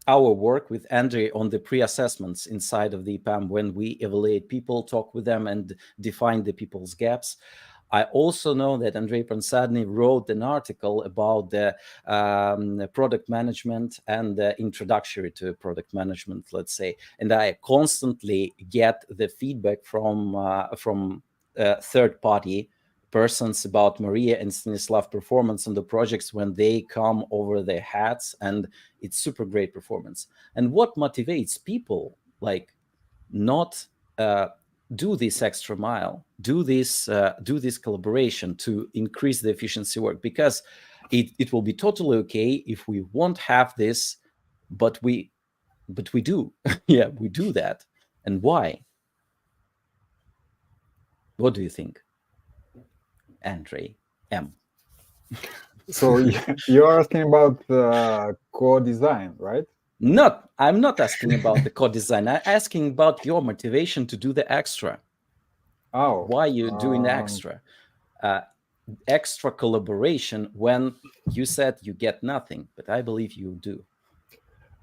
our work with Andrei on the pre-assessments inside of the EPAM, when we evaluate people, talk with them, and define the people's gaps. I also know that Andrei Pansadny wrote an article about the product management and the introductory to product management, let's say. And I constantly get the feedback from third-party persons about Maria and Stanislav performance on the projects when they come over their hats, and it's super great performance. And what motivates people, like not do this extra mile, do this collaboration to increase the efficiency work, because it will be totally okay if we won't have this, but we do. Yeah, we do that. And why? What do you think, Andre M? So you're asking about co-design, right? I'm not asking about the co-design. I'm asking about your motivation to do the extra. Oh, why you're doing the extra collaboration when you said you get nothing, but I believe you do.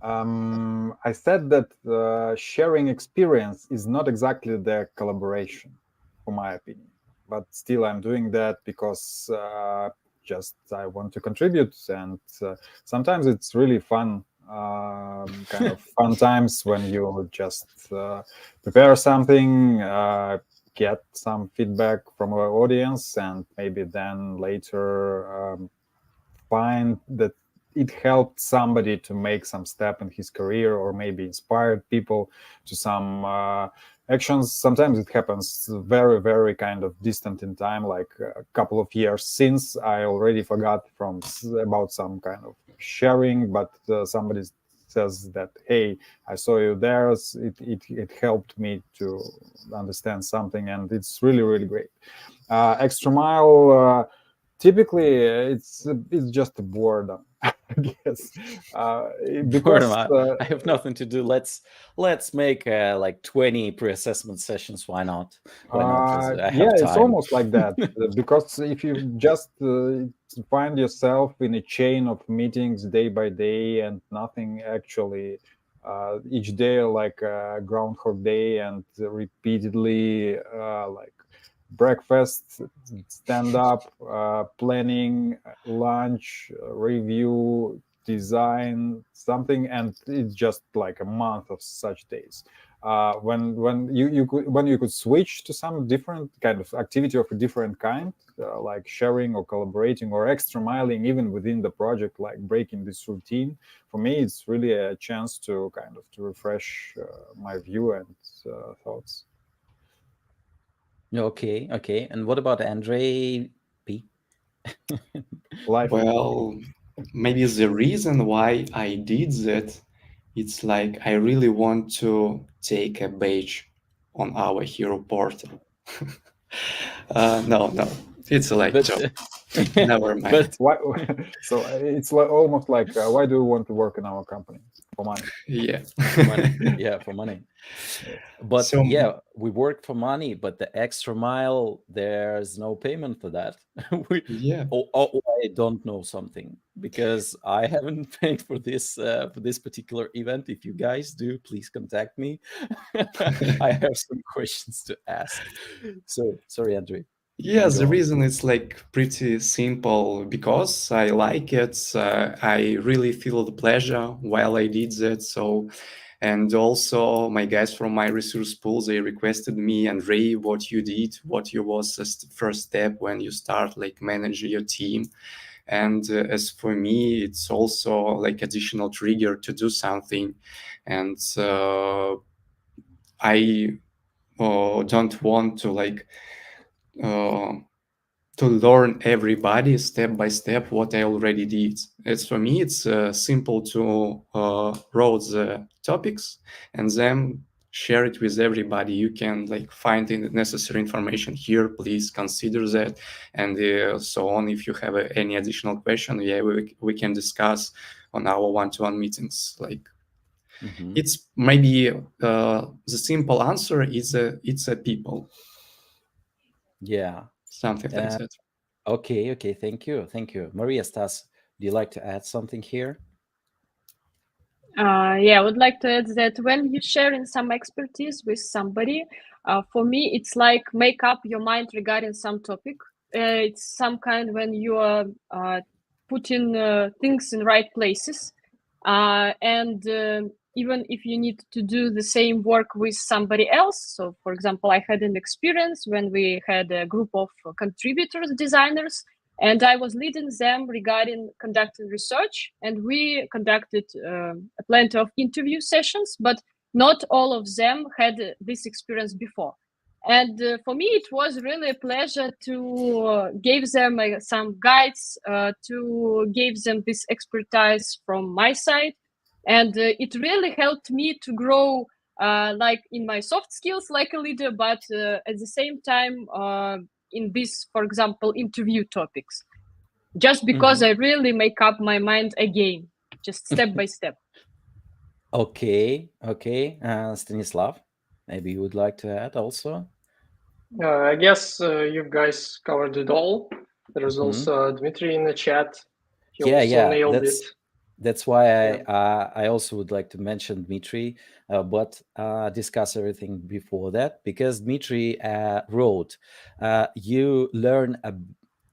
I said that sharing experience is not exactly the collaboration, for my opinion. But still, I'm doing that because just I want to contribute, and sometimes it's really fun. Kind of fun times when you just prepare something, get some feedback from our audience, and maybe then later find that it helped somebody to make some step in his career, or maybe inspired people to some actions. Sometimes it happens very, very kind of distant in time, like a couple of years since. I already forgot about some kind of sharing, but somebody says that, hey, I saw you there. It helped me to understand something, and it's really, really great. Extra mile. Typically, it's just a boredom, I guess, because I have nothing to do. Let's make like 20 pre-assessment sessions. Why not? Why not? I have time. It's almost like that. Because if you just find yourself in a chain of meetings day by day and nothing actually each day, like Groundhog Day, and repeatedly like breakfast, stand up, planning, lunch, review, design something, and it's just like a month of such days. When you could switch to some different kind of activity of a different kind, like sharing or collaborating or extra miling even within the project, like breaking this routine. For me, it's really a chance to kind of to refresh my view and thoughts. Okay. And what about Andre P? Well, maybe the reason why I did that, it's like I really want to take a badge on our hero portal. No, it's like joke. Never mind. But why, so it's like almost like why do you want to work in our company? For money. Yeah. For money. Yeah, for money. But So, yeah, we work for money, but the extra mile, there's no payment for that. yeah. I don't know something, because I haven't paid for this particular event. If you guys do, please contact me. I have some questions to ask. So sorry, Andre. Yeah, the reason is like pretty simple, because I like it. I really feel the pleasure while I did that. So, and also my guys from my resource pool, they requested me, and Ray, what you did, what you was the first step when you start like managing your team. And as for me, it's also like additional trigger to do something. And I don't want to like to learn everybody step by step what I already did. As for me, it's simple to write the topics and then share it with everybody. You can like find the necessary information here. Please consider that, and so on. If you have any additional question, yeah, we can discuss on our one-to-one meetings. Like it's maybe the simple answer is it's a people. Yeah. Something like that. Okay. Thank you. Maria, Stas, do you like to add something here? Yeah, I would like to add that when you're sharing some expertise with somebody, for me, it's like make up your mind regarding some topic. It's some kind when you are putting things in right places. And even if you need to do the same work with somebody else. So, for example, I had an experience when we had a group of contributors, designers, and I was leading them regarding conducting research. And we conducted plenty of interview sessions, but not all of them had this experience before. And for me, it was really a pleasure to give them some guides, to give them this expertise from my side. And it really helped me to grow like in my soft skills like a leader, but at the same time in this, for example, interview topics, just because I really make up my mind again, just step by step. Okay. Stanislav, maybe you would like to add also? I guess you guys covered it all. There's also Dmitry in the chat. He also nailed it. That's why I also would like to mention Dmitry, but discuss everything before that, because Dmitry wrote, you learn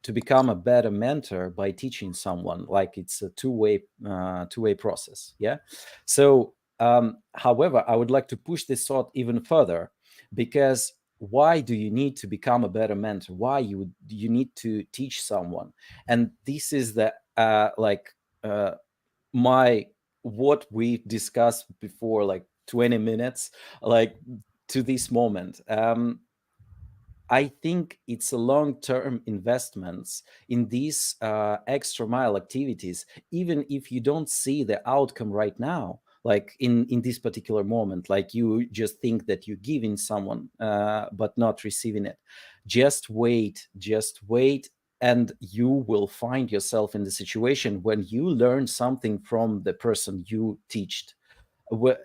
to become a better mentor by teaching someone, like it's a two-way process. Yeah. So, however, I would like to push this thought even further, because why do you need to become a better mentor? Why you need to teach someone? And this is the what we discussed before, like 20 minutes, like to this moment. I think it's a long-term investments in these extra mile activities, even if you don't see the outcome right now, like in this particular moment, like you just think that you're giving someone but not receiving it. Just wait, and you will find yourself in the situation when you learn something from the person you teached.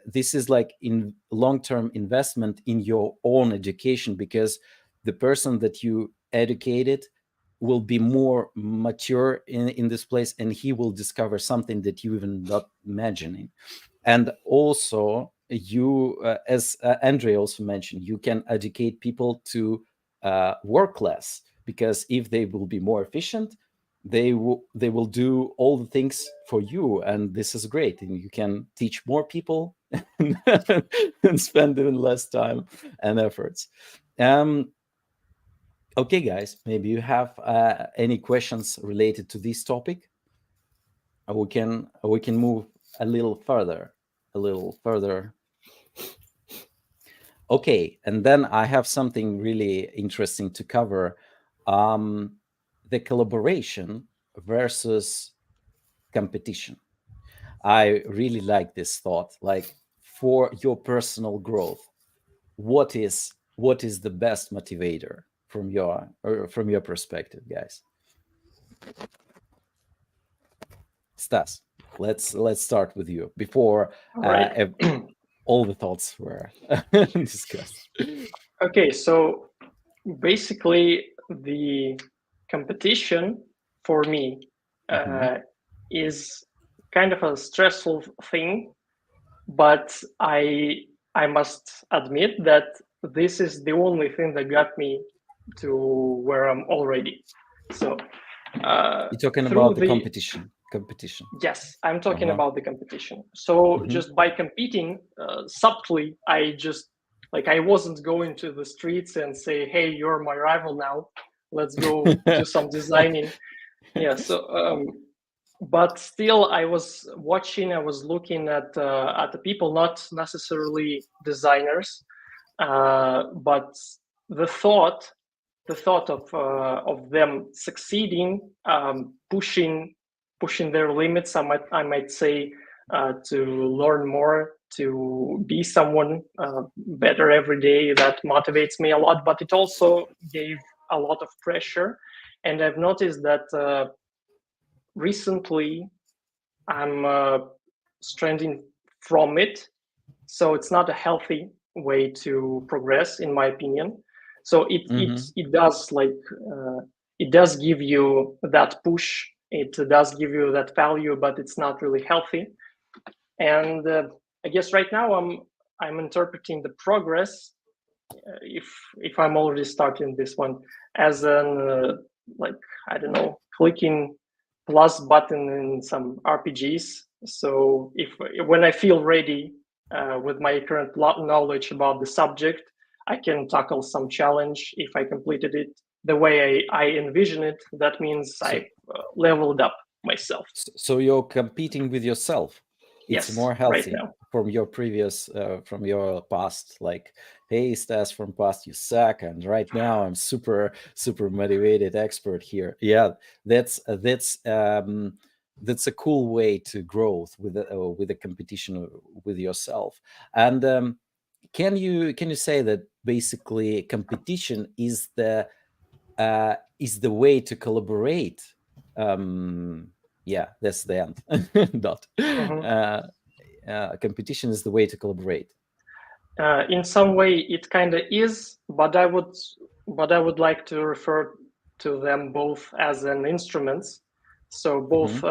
This is like in long-term investment in your own education, because the person that you educated will be more mature in this place, and he will discover something that you even not imagining. And also you, as Andre also mentioned, you can educate people to work less, because if they will be more efficient, they will do all the things for you, and this is great, and you can teach more people and spend even less time and efforts. Okay, guys, maybe you have any questions related to this topic, or we can move a little further. Okay, and then I have something really interesting to cover. The collaboration versus competition. I really like this thought. Like, for your personal growth, what is the best motivator from your perspective, guys? Stas, let's start with you before all the thoughts were discussed. Okay, so basically the competition for me is kind of a stressful thing, but I must admit that this is the only thing that got me to where I'm already. So you're talking about the competition. Yes, I'm talking about the competition. So just by competing subtly, I wasn't going to the streets and say, hey, you're my rival now, let's go do some designing. Yeah, so but still I was watching, I was looking at the people, not necessarily designers, but the thought of them succeeding, pushing their limits, I might say, to learn more, to be someone better every day. That motivates me a lot, but it also gave a lot of pressure. And I've noticed that recently I'm straying from it. So it's not a healthy way to progress, in my opinion. So it does give you that push. It does give you that value, but it's not really healthy. And I guess right now I'm interpreting the progress, if I'm already starting this one, as an I don't know, clicking plus button in some RPGs. So when I feel ready with my current knowledge about the subject, I can tackle some challenge. If I completed it the way I envision it, that means I leveled up myself. So you're competing with yourself. it's Yes, more right healthy now. from your previous from your past, like, hey Stas, from past you suck, and right now I'm super motivated expert here. Yeah, that's a cool way to growth with a competition with yourself. And can you say that basically competition is the way to collaborate? Yeah, that's the end. Dot. Competition is the way to collaborate. In some way, it kind of is, but I would like to refer to them both as an instruments. So both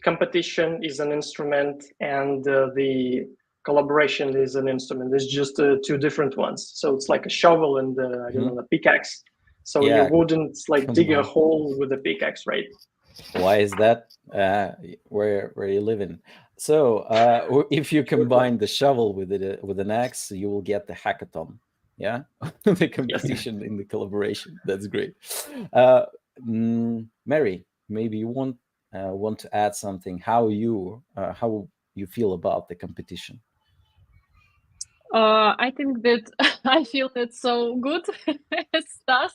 competition is an instrument, and the collaboration is an instrument. It's just two different ones. So it's like a shovel and I don't know, the pickaxe. So you wouldn't like dig a hole with a pickaxe, right? Why is that? Where you living? So if you combine the shovel with an axe, you will get the hackathon. Yeah, the competition in the collaboration. That's great. Mary, maybe you want to add something. How you feel about the competition? I think that I feel that so good as Stas.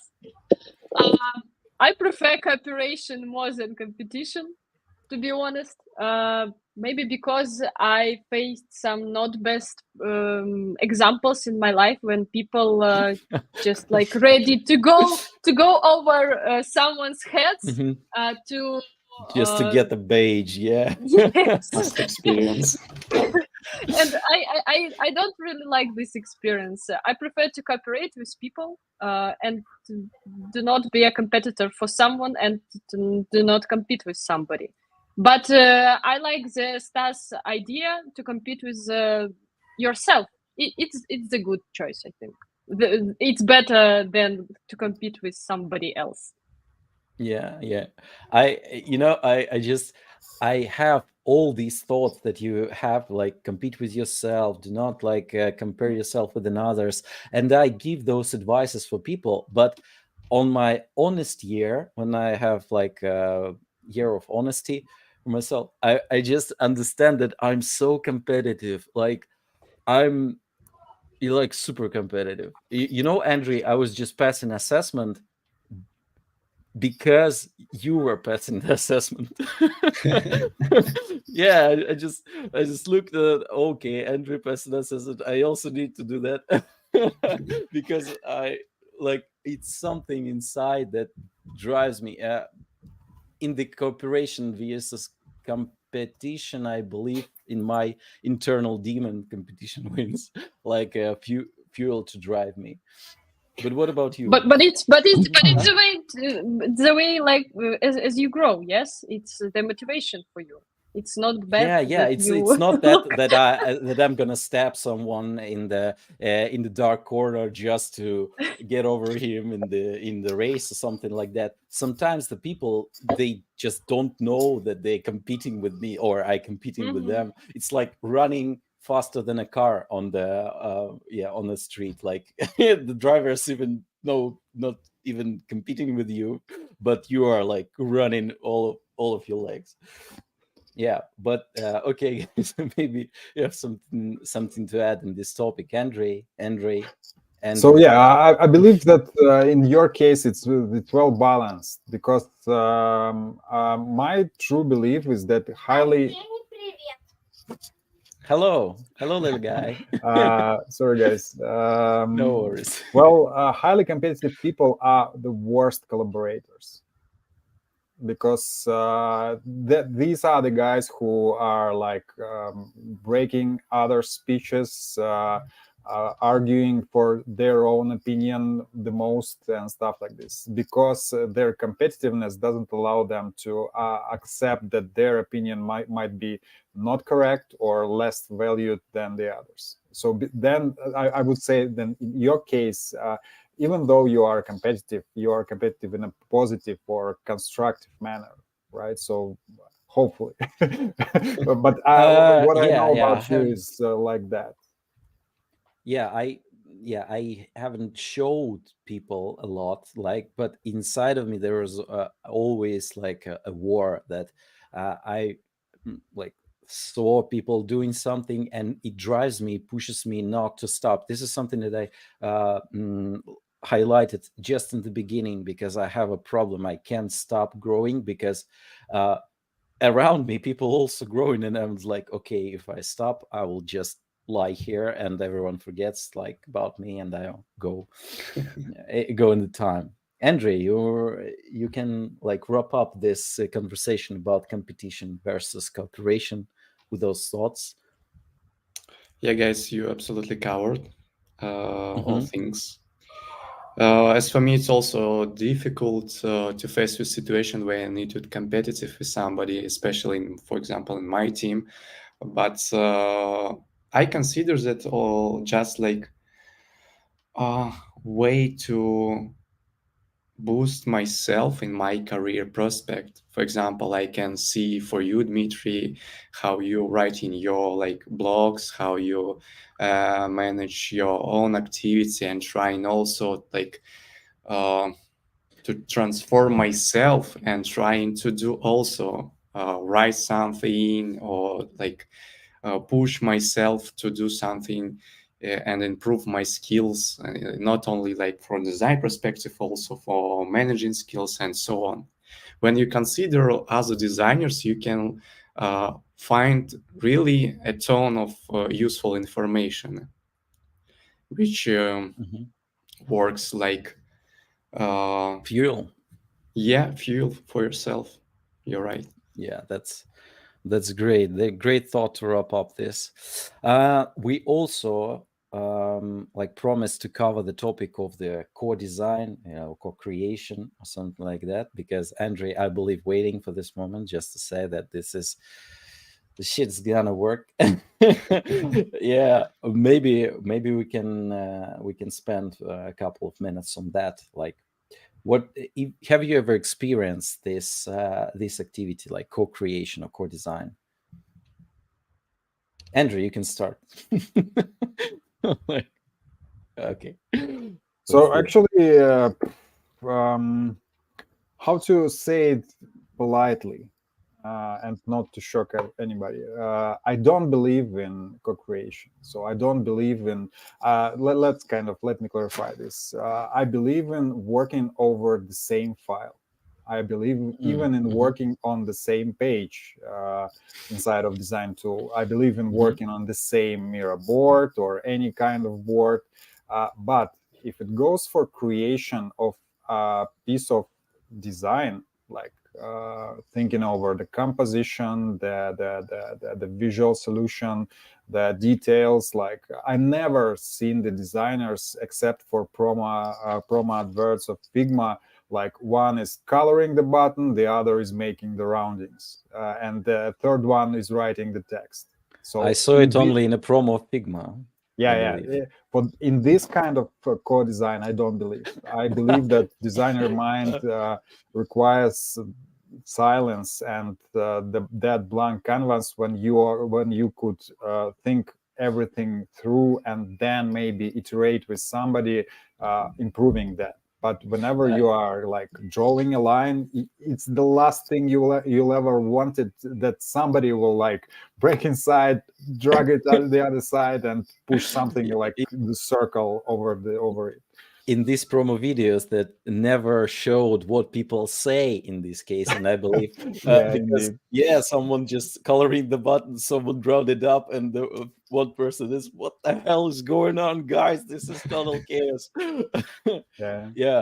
I prefer cooperation more than competition, to be honest. Maybe because I faced some not best examples in my life when people just like ready to go over someone's heads to just to get the badge. Yeah. yes. Past experience. And I don't really like this experience. I prefer to cooperate with people and to do not be a competitor for someone and to do not compete with somebody. But I like the Stas idea to compete with yourself. It's a good choice, I think. It's better than to compete with somebody else. Yeah. I have all these thoughts that you have, like, compete with yourself, do not like compare yourself with others, and I give those advices for people. But on my honest year, when I have like a year of honesty for myself, I just understand that I'm so competitive. Like, I'm like super competitive. Andrew, I was just passing assessment because you were passing the assessment. Yeah, I just looked at, okay, Andrew passed the assessment, I also need to do that. Because I like, it's something inside that drives me in the cooperation versus competition. I believe in my internal demon, competition wins, like a fuel to drive me. But what about you? But it's the way like as you grow. Yes, it's the motivation for you. It's not bad Yeah, that it's you not look. that I'm gonna stab someone in the dark corner just to get over him in the race or something like that. Sometimes the people, they just don't know that they're competing with me or I competing with them. It's like running faster than a car on the street. Like, the drivers even know, not even competing with you, but you are like running all of your legs. Yeah, but okay. So maybe you have something to add in this topic, Andre. So yeah, I believe that in your case it's well balanced, because my true belief is that highly. Hello, little guy. Sorry, guys. No worries. Well, highly competitive people are the worst collaborators, because these are the guys who are like breaking other speeches, arguing for their own opinion the most and stuff like this, because their competitiveness doesn't allow them to accept that their opinion might be not correct or less valued than the others. So then I would say, then in your case, even though you are competitive in a positive or constructive manner, right? So hopefully. But what I know about you is like that. I haven't showed people a lot, like, but inside of me there was always like a war that I like saw people doing something, and it drives me, pushes me not to stop. This is something that I highlighted just in the beginning, because I have a problem. I can't stop growing because around me people also growing, and I'm like, okay, if I stop, I will just lie here and everyone forgets like about me, and I'll go in the time. Andre, you can like wrap up this conversation about competition versus cooperation with those thoughts. Yeah, guys, you absolutely covered all Mhm. things. As for me, it's also difficult to face with situation where I need to be competitive with somebody, especially, for example, in my team. But I consider that all just like a way to boost myself in my career prospect. For example, I can see for you, Dmitry, how you write in your like blogs, how you manage your own activity, and trying also like to transform myself and trying to do also write something or like push myself to do something and improve my skills, not only like from design perspective, also for managing skills and so on. When you consider other designers, you can find really a ton of useful information, which works like Fuel. fuel for yourself. You're right. Yeah, that's great. The great thought to wrap up this. We also like promised to cover the topic of the co-design, co-creation or something like that, because Andre, I believe, waiting for this moment just to say that the shit's gonna work. Yeah, maybe we can spend a couple of minutes on that. Like, what have you ever experienced this activity, like co-creation or co-design? Andrew, you can start. Okay. So actually, how to say it politely and not to shock anybody. I don't believe in co-creation. So I don't believe in. Let me clarify this. I believe in working over the same file. I believe even in working on the same page inside of design tool. I believe in working on the same Mira board or any kind of board. But if it goes for creation of a piece of design, like thinking over the composition, the visual solution, the details. Like I never seen the designers except for promo adverts of Figma. Like one is coloring the button, the other is making the roundings, and the third one is writing the text. So I saw it only in a promo of Figma. Yeah. But in this kind of co-design, I don't believe. I believe that designer mind requires silence and that blank canvas when you could think everything through and then maybe iterate with somebody improving that. But whenever you are like drawing a line, it's the last thing you'll ever wanted, that somebody will like break inside, drag it out the other side, and push something like the circle over it. In these promo videos that never showed what people say in this case, and I believe because someone just coloring the button, someone drawn it up, and the one person is, what the hell is going on, guys? This is total chaos. Yeah.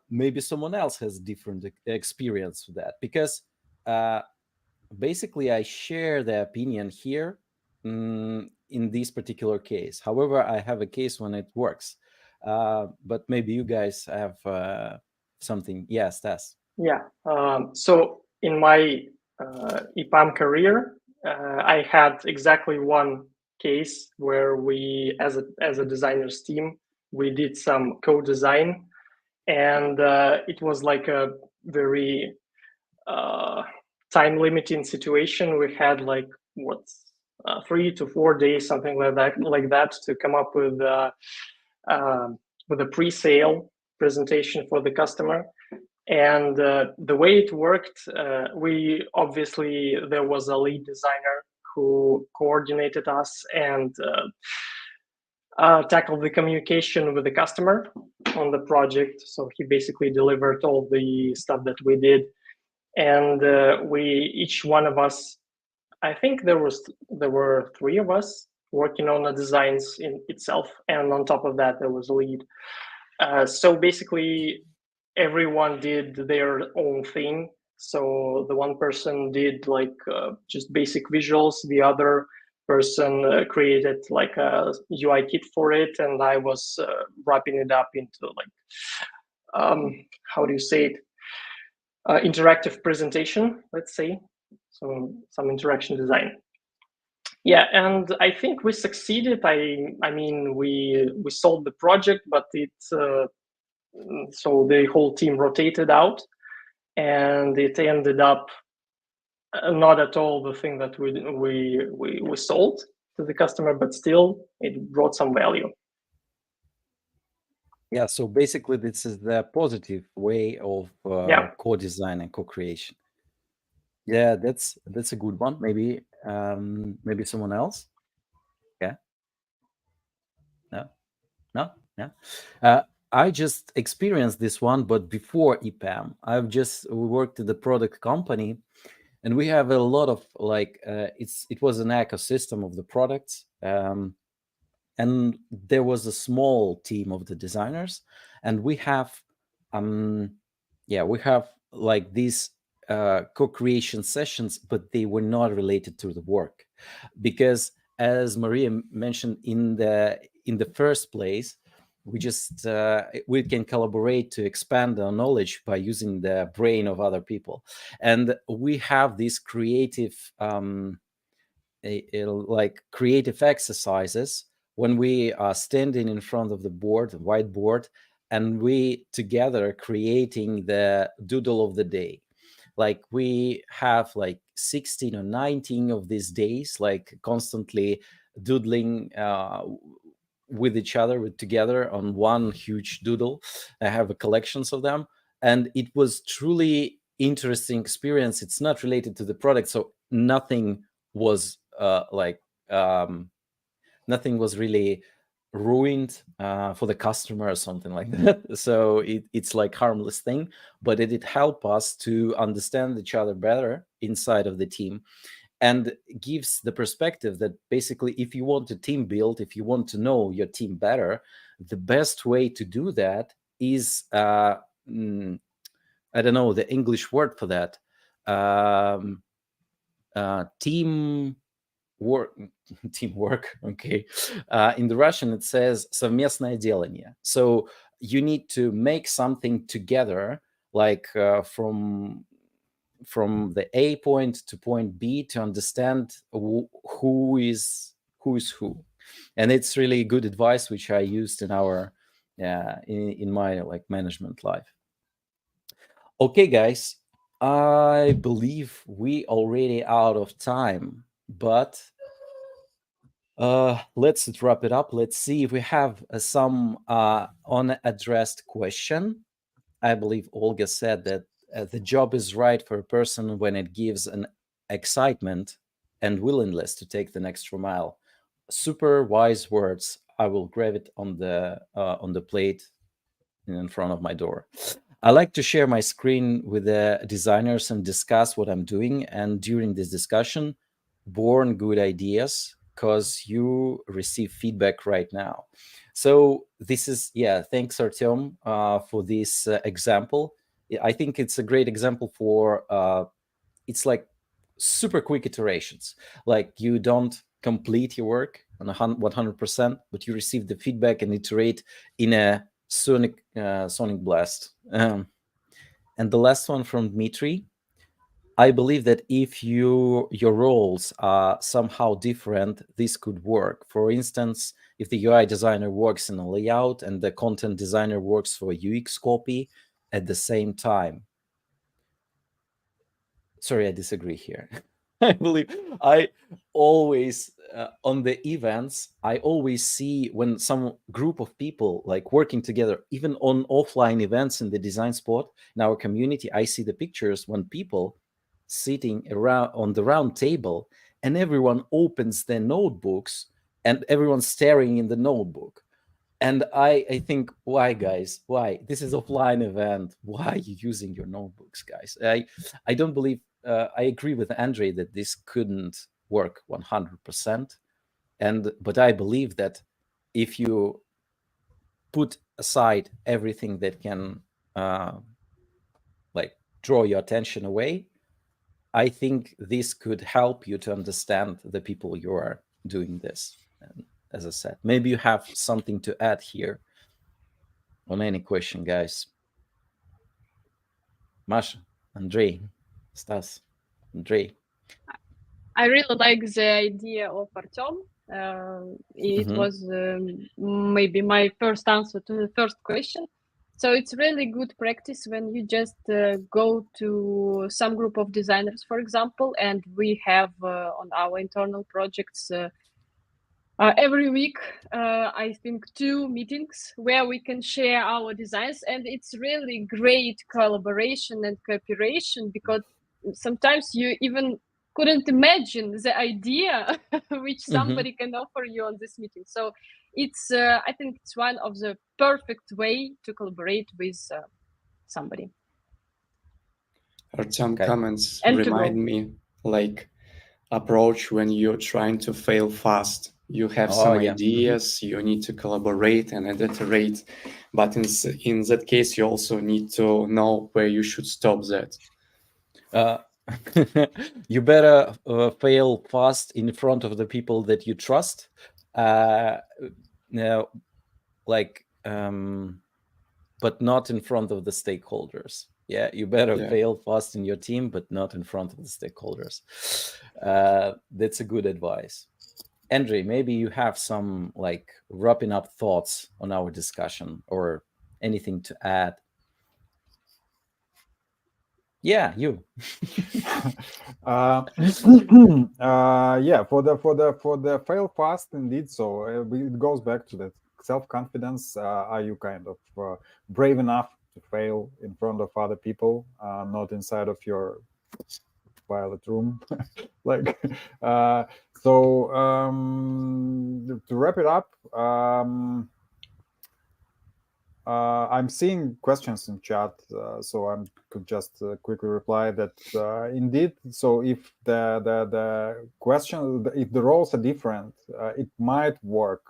Maybe someone else has different experience with that, because basically I share the opinion here in this particular case. However, I have a case when it works. But maybe you guys have something. Yes, Tess. Yeah. So in my EPAM career, I had exactly one case where we, as a designers team, we did some co-design, and it was like a very time limiting situation. We had like 3 to 4 days, something like that, to come up with a pre-sale presentation for the customer. And the way it worked, there was a lead designer who coordinated us and tackled the communication with the customer on the project. So he basically delivered all the stuff that we did. And each one of us, I think there were 3 of us working on the designs in itself. And on top of that, there was a lead. So basically, everyone did their own thing. So the one person did like just basic visuals. The other person created like a UI kit for it, and I was wrapping it up into like how do you say it? Interactive presentation, let's say. So some interaction design. Yeah, and I think we succeeded. I mean, we solved the project, but so the whole team rotated out, and it ended up not at all the thing that we sold to the customer, but still it brought some value. Yeah, so basically this is the positive way of co-design and co-creation. Yeah, that's a good one. Maybe someone else. Yeah. No. Yeah. I just experienced this one, but before EPAM, we worked at the product company, and we have a lot of like it was an ecosystem of the products, and there was a small team of the designers, and we have like these co-creation sessions, but they were not related to the work, because as Maria mentioned in the first place, we can collaborate to expand our knowledge by using the brain of other people, and we have these creative like creative exercises when we are standing in front of the whiteboard, and we together creating the doodle of the day. Like we have like 16 or 19 of these days, like constantly doodling with each other, together on one huge doodle. I have collections of them, and it was truly interesting experience. It's not related to the product, so nothing was nothing was really ruined for the customer or something like that. So it's like harmless thing, but it helped us to understand each other better inside of the team, and gives the perspective that basically if you want to team build, if you want to know your team better, the best way to do that is I don't know the English word for that. Teamwork. Okay. In the Russian, it says совместное делание. So you need to make something together, like from the A point to point B, to understand who is who. And it's really good advice, which I used in in my like management life. Okay, guys, I believe we already out of time, but let's wrap it up. Let's see if we have some unaddressed question. I believe Olga said that the job is right for a person when it gives an excitement and willingness to take the extra mile. Super wise words. I will grab it on the plate in front of my door. I like to share my screen with the designers and discuss what I'm doing. And during this discussion, born good ideas, because you receive feedback right now. So this is, thanks Artyom for this example. I think it's a great example for, it's like super quick iterations. Like you don't complete your work on 100%, but you receive the feedback and iterate in a sonic blast. And the last one from Dmitry. I believe that if your roles are somehow different, this could work. For instance, if the UI designer works in a layout and the content designer works for UX copy at the same time. Sorry, I disagree here. I believe I always on the events, I always see when some group of people like working together, even on offline events in the design spot in our community, I see the pictures when people sitting around on the round table and everyone opens their notebooks and everyone's staring in the notebook. And I think, why, guys? Why? This is offline event. Why are you using your notebooks, guys? I don't believe. I agree with Andre that this couldn't work 100%. But I believe that if you put aside everything that can like draw your attention away, I think this could help you to understand the people you are doing this. And as I said, maybe you have something to add here on any question, guys. Masha, Andrei, Stas, Andrei. I really like the idea of Artyom. It Mhm. was maybe my first answer to the first question. So it's really good practice when you just go to some group of designers, for example, and we have on our internal projects every week, I think 2 meetings where we can share our designs, and it's really great collaboration and cooperation because sometimes you even couldn't imagine the idea which somebody can offer you on this meeting. So it's I think it's one of the perfect way to collaborate with somebody. Artyom Okay. comments And to remind grow. me like approach when you're trying to fail fast. You have Oh, some yeah. ideas, you need to collaborate and iterate, but in that case, you also need to know where you should stop that. You better fail fast in front of the people that you trust. Now, like, but not in front of the stakeholders. Yeah, you better Yeah. fail fast in your team, but not in front of the stakeholders. That's a good advice. Andre, maybe you have some like wrapping up thoughts on our discussion or anything to add. Yeah, you. Yeah, for the fail fast indeed. So it goes back to that self-confidence. Are you kind of brave enough to fail in front of other people, not inside of your violet room? Like, so to wrap it up, I'm seeing questions in chat, so I could just quickly reply that indeed. So if the question, if the roles are different, it might work.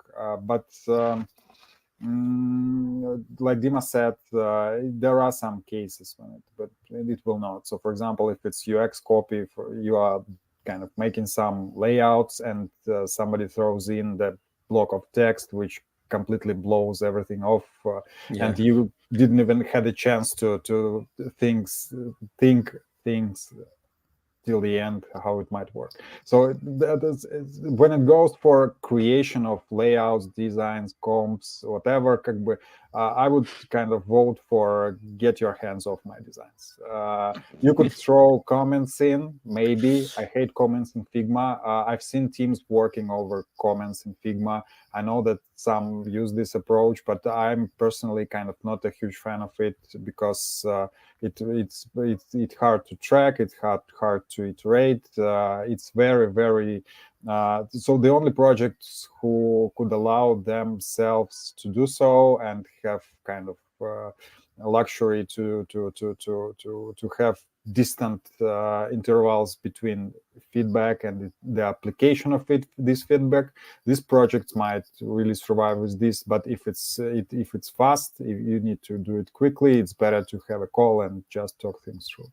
But like Dima said, there are some cases when but it will not. So for example, if it's UX copy, you are kind of making some layouts, and somebody throws in the block of text which completely blows everything off, and you didn't even had a chance to think things till the end how it might work. So when it goes for creation of layouts, designs, comps, whatever, I would kind of vote for get your hands off my designs. You could throw comments in, maybe. I hate comments in Figma. I've seen teams working over comments in Figma. I know that some use this approach, but I'm personally kind of not a huge fan of it because it's hard to track, it's hard to iterate. It's very so the only projects who could allow themselves to do so and have kind of luxury to have distant intervals between feedback and the application of this feedback, these projects might really survive with this. But if it's fast, if you need to do it quickly, it's better to have a call and just talk things through.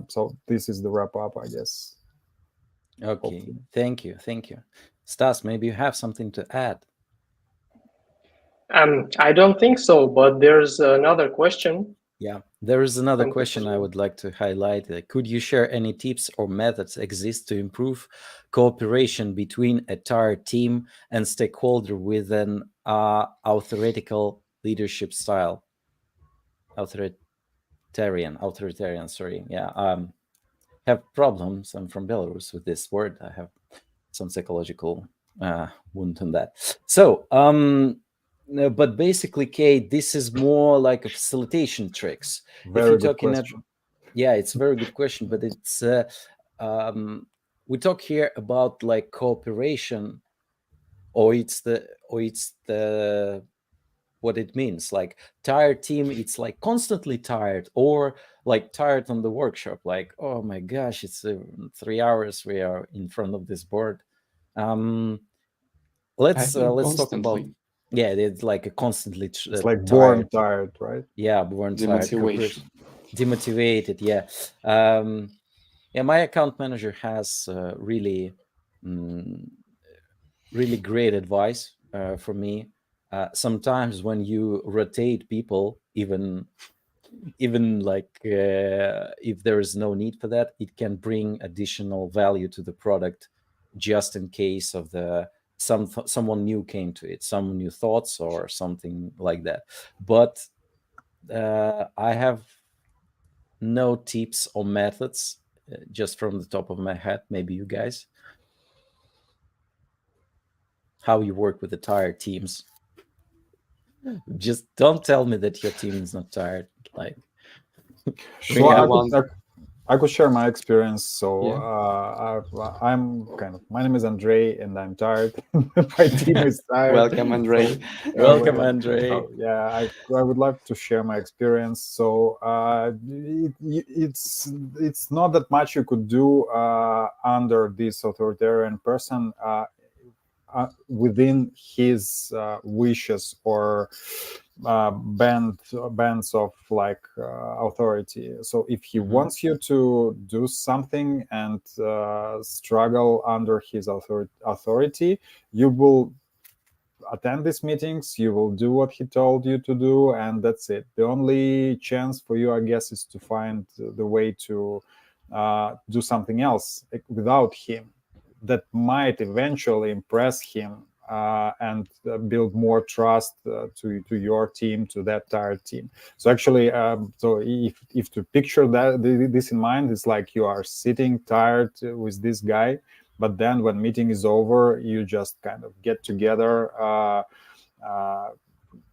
So this is the wrap up, I guess. Okay, Hopefully. thank you. Stas, maybe you have something to add. I don't think so, but there's another question. Yeah, there is another question I would like to highlight. Could you share any tips or methods exist to improve cooperation between a entire team and stakeholder with an authoritarian leadership style? Authoritarian, sorry. Yeah. have problems. I'm from Belarus with this word. I have some psychological wound on that. So, no, but basically, Kate, this is more like a facilitation tricks. Very good question. Yeah, it's a very good question, but it's we talk here about like cooperation, or it's the what it means, like tired team, it's like constantly tired, or like tired on the workshop, like, oh my gosh, it's 3 hours we are in front of this board. Let's talk about, yeah, it's like a constantly it's like born tired, right? Yeah, born tired, demotivated. Yeah. Yeah, my account manager has really really great advice for me. Sometimes when you rotate people, even like if there is no need for that, it can bring additional value to the product, just in case of someone new came to it, some new thoughts or something like that. But I have no tips or methods, just from the top of my head. Maybe you guys, how you work with the tired teams. Just don't tell me that your team is not tired. Like, I could share my experience. So I'm my name is Andrei, and I'm tired. My team is tired. Welcome, Andrei. Welcome, Andrei. So, yeah, I would like to share my experience. So it's not that much you could do under this authoritarian person within his wishes or bands of like authority. So if he wants you to do something and struggle under his authority, you will attend these meetings, you will do what he told you to do, and that's it. The only chance for you, I guess, is to find the way to do something else without him that might eventually impress him and build more trust to your team, to that tired team. So actually, so if to picture this in mind, it's like you are sitting tired with this guy, but then when meeting is over, you just kind of get together,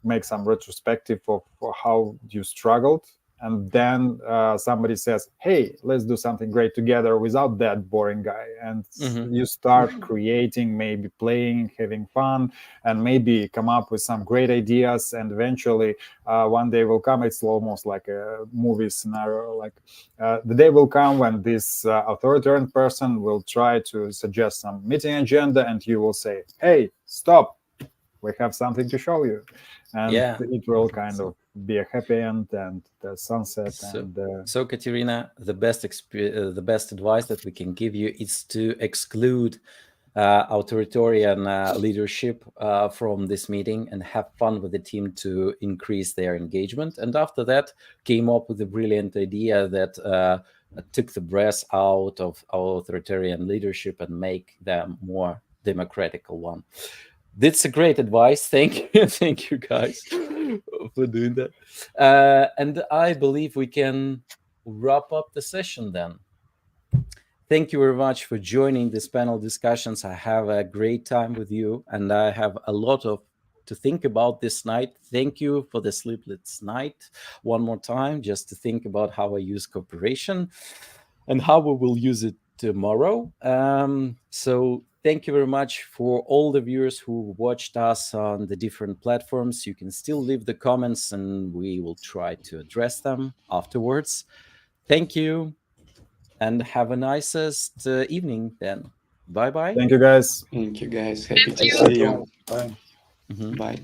make some retrospective of how you struggled, and then somebody says, hey, let's do something great together without that boring guy. And you start creating, maybe playing, having fun, and maybe come up with some great ideas. And eventually one day will come, it's almost like a movie scenario, like the day will come when this authoritarian person will try to suggest some meeting agenda, and you will say, hey, stop, we have something to show you. And it will kind of be a happy end and the sunset. So Katerina, the best advice that we can give you is to exclude authoritarian leadership from this meeting and have fun with the team to increase their engagement. And after that, came up with a brilliant idea that took the breath out of authoritarian leadership and make them more democratical one. That's a great advice. Thank you. Thank you, guys, for doing that. And I believe we can wrap up the session then. Thank you very much for joining this panel discussions. I have a great time with you, and I have a lot to think about this night. Thank you for the sleepless night one more time, just to think about how I use cooperation and how we will use it tomorrow. So thank you very much for all the viewers who watched us on the different platforms. You can still leave the comments and we will try to address them afterwards. Thank you and have a nicest evening then. Bye-bye. Thank you, guys. Thank you, guys. Happy to see you. Bye. Bye.